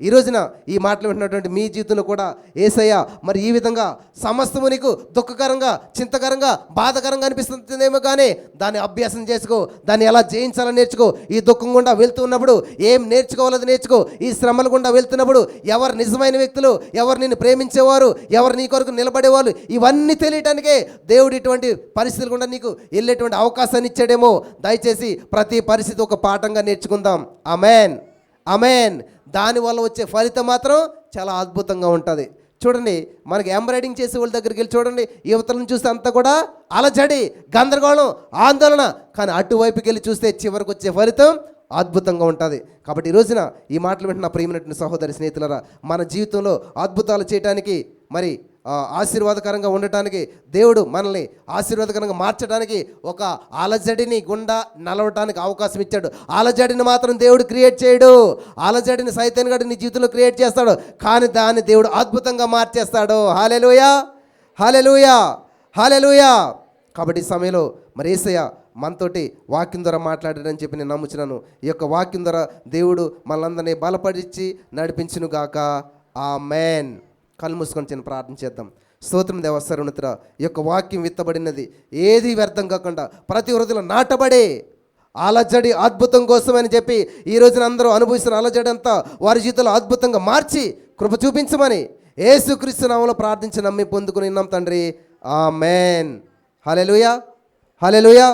ఈ రోజున ఈ మాటలు వింటున్నటువంటి మీ జీవితంలో కూడా యేసయ్య మరి ఈ విధంగా సమస్తము నీకు దుఃఖకరంగా, చింతకరంగా, బాధకరంగా అనిపిస్తుందేమో, కానీ దాన్ని అభ్యాసం చేసుకో, దాన్ని ఎలా జయించాలని నేర్చుకో. ఈ దుఃఖం గుండా వెళ్తూ ఉన్నప్పుడు ఏం నేర్చుకోవాలని నేర్చుకో. ఈ శ్రమల గుండా వెళ్తున్నప్పుడు ఎవరు నిజమైన వ్యక్తులు, ఎవరు నిన్ను ప్రేమించేవారు, ఎవరు నీ కొరకు నిలబడేవాళ్ళు, ఇవన్నీ తెలియటానికే దేవుడు ఇటువంటి పరిస్థితులు గుండా నీకు వెళ్ళేటువంటి అవకాశాన్ని ఇచ్చాడేమో. దయచేసి ప్రతి పరిస్థితి ఒక పాఠంగా నేర్చుకుందాం. ఆమేన్, ఆమేన్. దానివల్ల వచ్చే ఫలితం మాత్రం చాలా అద్భుతంగా ఉంటుంది. చూడండి, మనకి ఎంబ్రాయిడింగ్ చేసే వాళ్ళ దగ్గరికి వెళ్ళి చూడండి, యువతలను చూస్తే అంతా కూడా అలజడి, గందరగోళం, ఆందోళన, కానీ అటువైపుకి వెళ్ళి చూస్తే చివరికి వచ్చే ఫలితం అద్భుతంగా ఉంటుంది. కాబట్టి ఈ రోజున ఈ మాటలు వింటున్న ప్రియమైనటువంటి సహోదరి స్నేహితులారా, మన జీవితంలో అద్భుతాలు చేయడానికి, మరి ఆశీర్వాదకరంగా ఉండటానికి, దేవుడు మనల్ని ఆశీర్వాదకరంగా మార్చడానికి ఒక అలజడిని గుండా నలవటానికి అవకాశం ఇచ్చాడు. అలజడిని మాత్రం దేవుడు క్రియేట్ చేయడు. అలజడిని సైతాన్ గాడు నీ జీవితంలో క్రియేట్ చేస్తాడు, కానీ దాన్ని దేవుడు అద్భుతంగా మార్చేస్తాడు. హల్లెలూయా, హల్లెలూయా, హల్లెలూయా. కాబట్టి ఈ సమయంలో మరి యేసయ్య మనతోటి వాక్యం ద్వారా మాట్లాడాడని చెప్పి నేను నమ్ముచున్నాను. ఈ యొక్క వాక్యం ద్వారా దేవుడు మనలందరినీ బలపరిచి నడిపించును గాక. ఆమేన్. కళ్ళు మూసుకొని చిన్న ప్రార్థన చేద్దాం. స్తోత్రం దేవ సర్వోన్నతుడా, ఈ యొక్క వాక్యం విత్తబడినది ఏది వ్యర్థం కాకుండా ప్రతి హృదయంలో నాటబడి అలజడి అద్భుతం కోసమని చెప్పి ఈ రోజున అందరూ అనుభవిస్తున్న అలజడి అంతా వారి జీవితంలో అద్భుతంగా మార్చి కృప చూపించమని యేసుక్రీస్తు నామములో ప్రార్థించి నమ్మి పొందుకుని ఉన్నాం తండ్రి. ఆమేన్. హల్లెలూయా, హల్లెలూయా.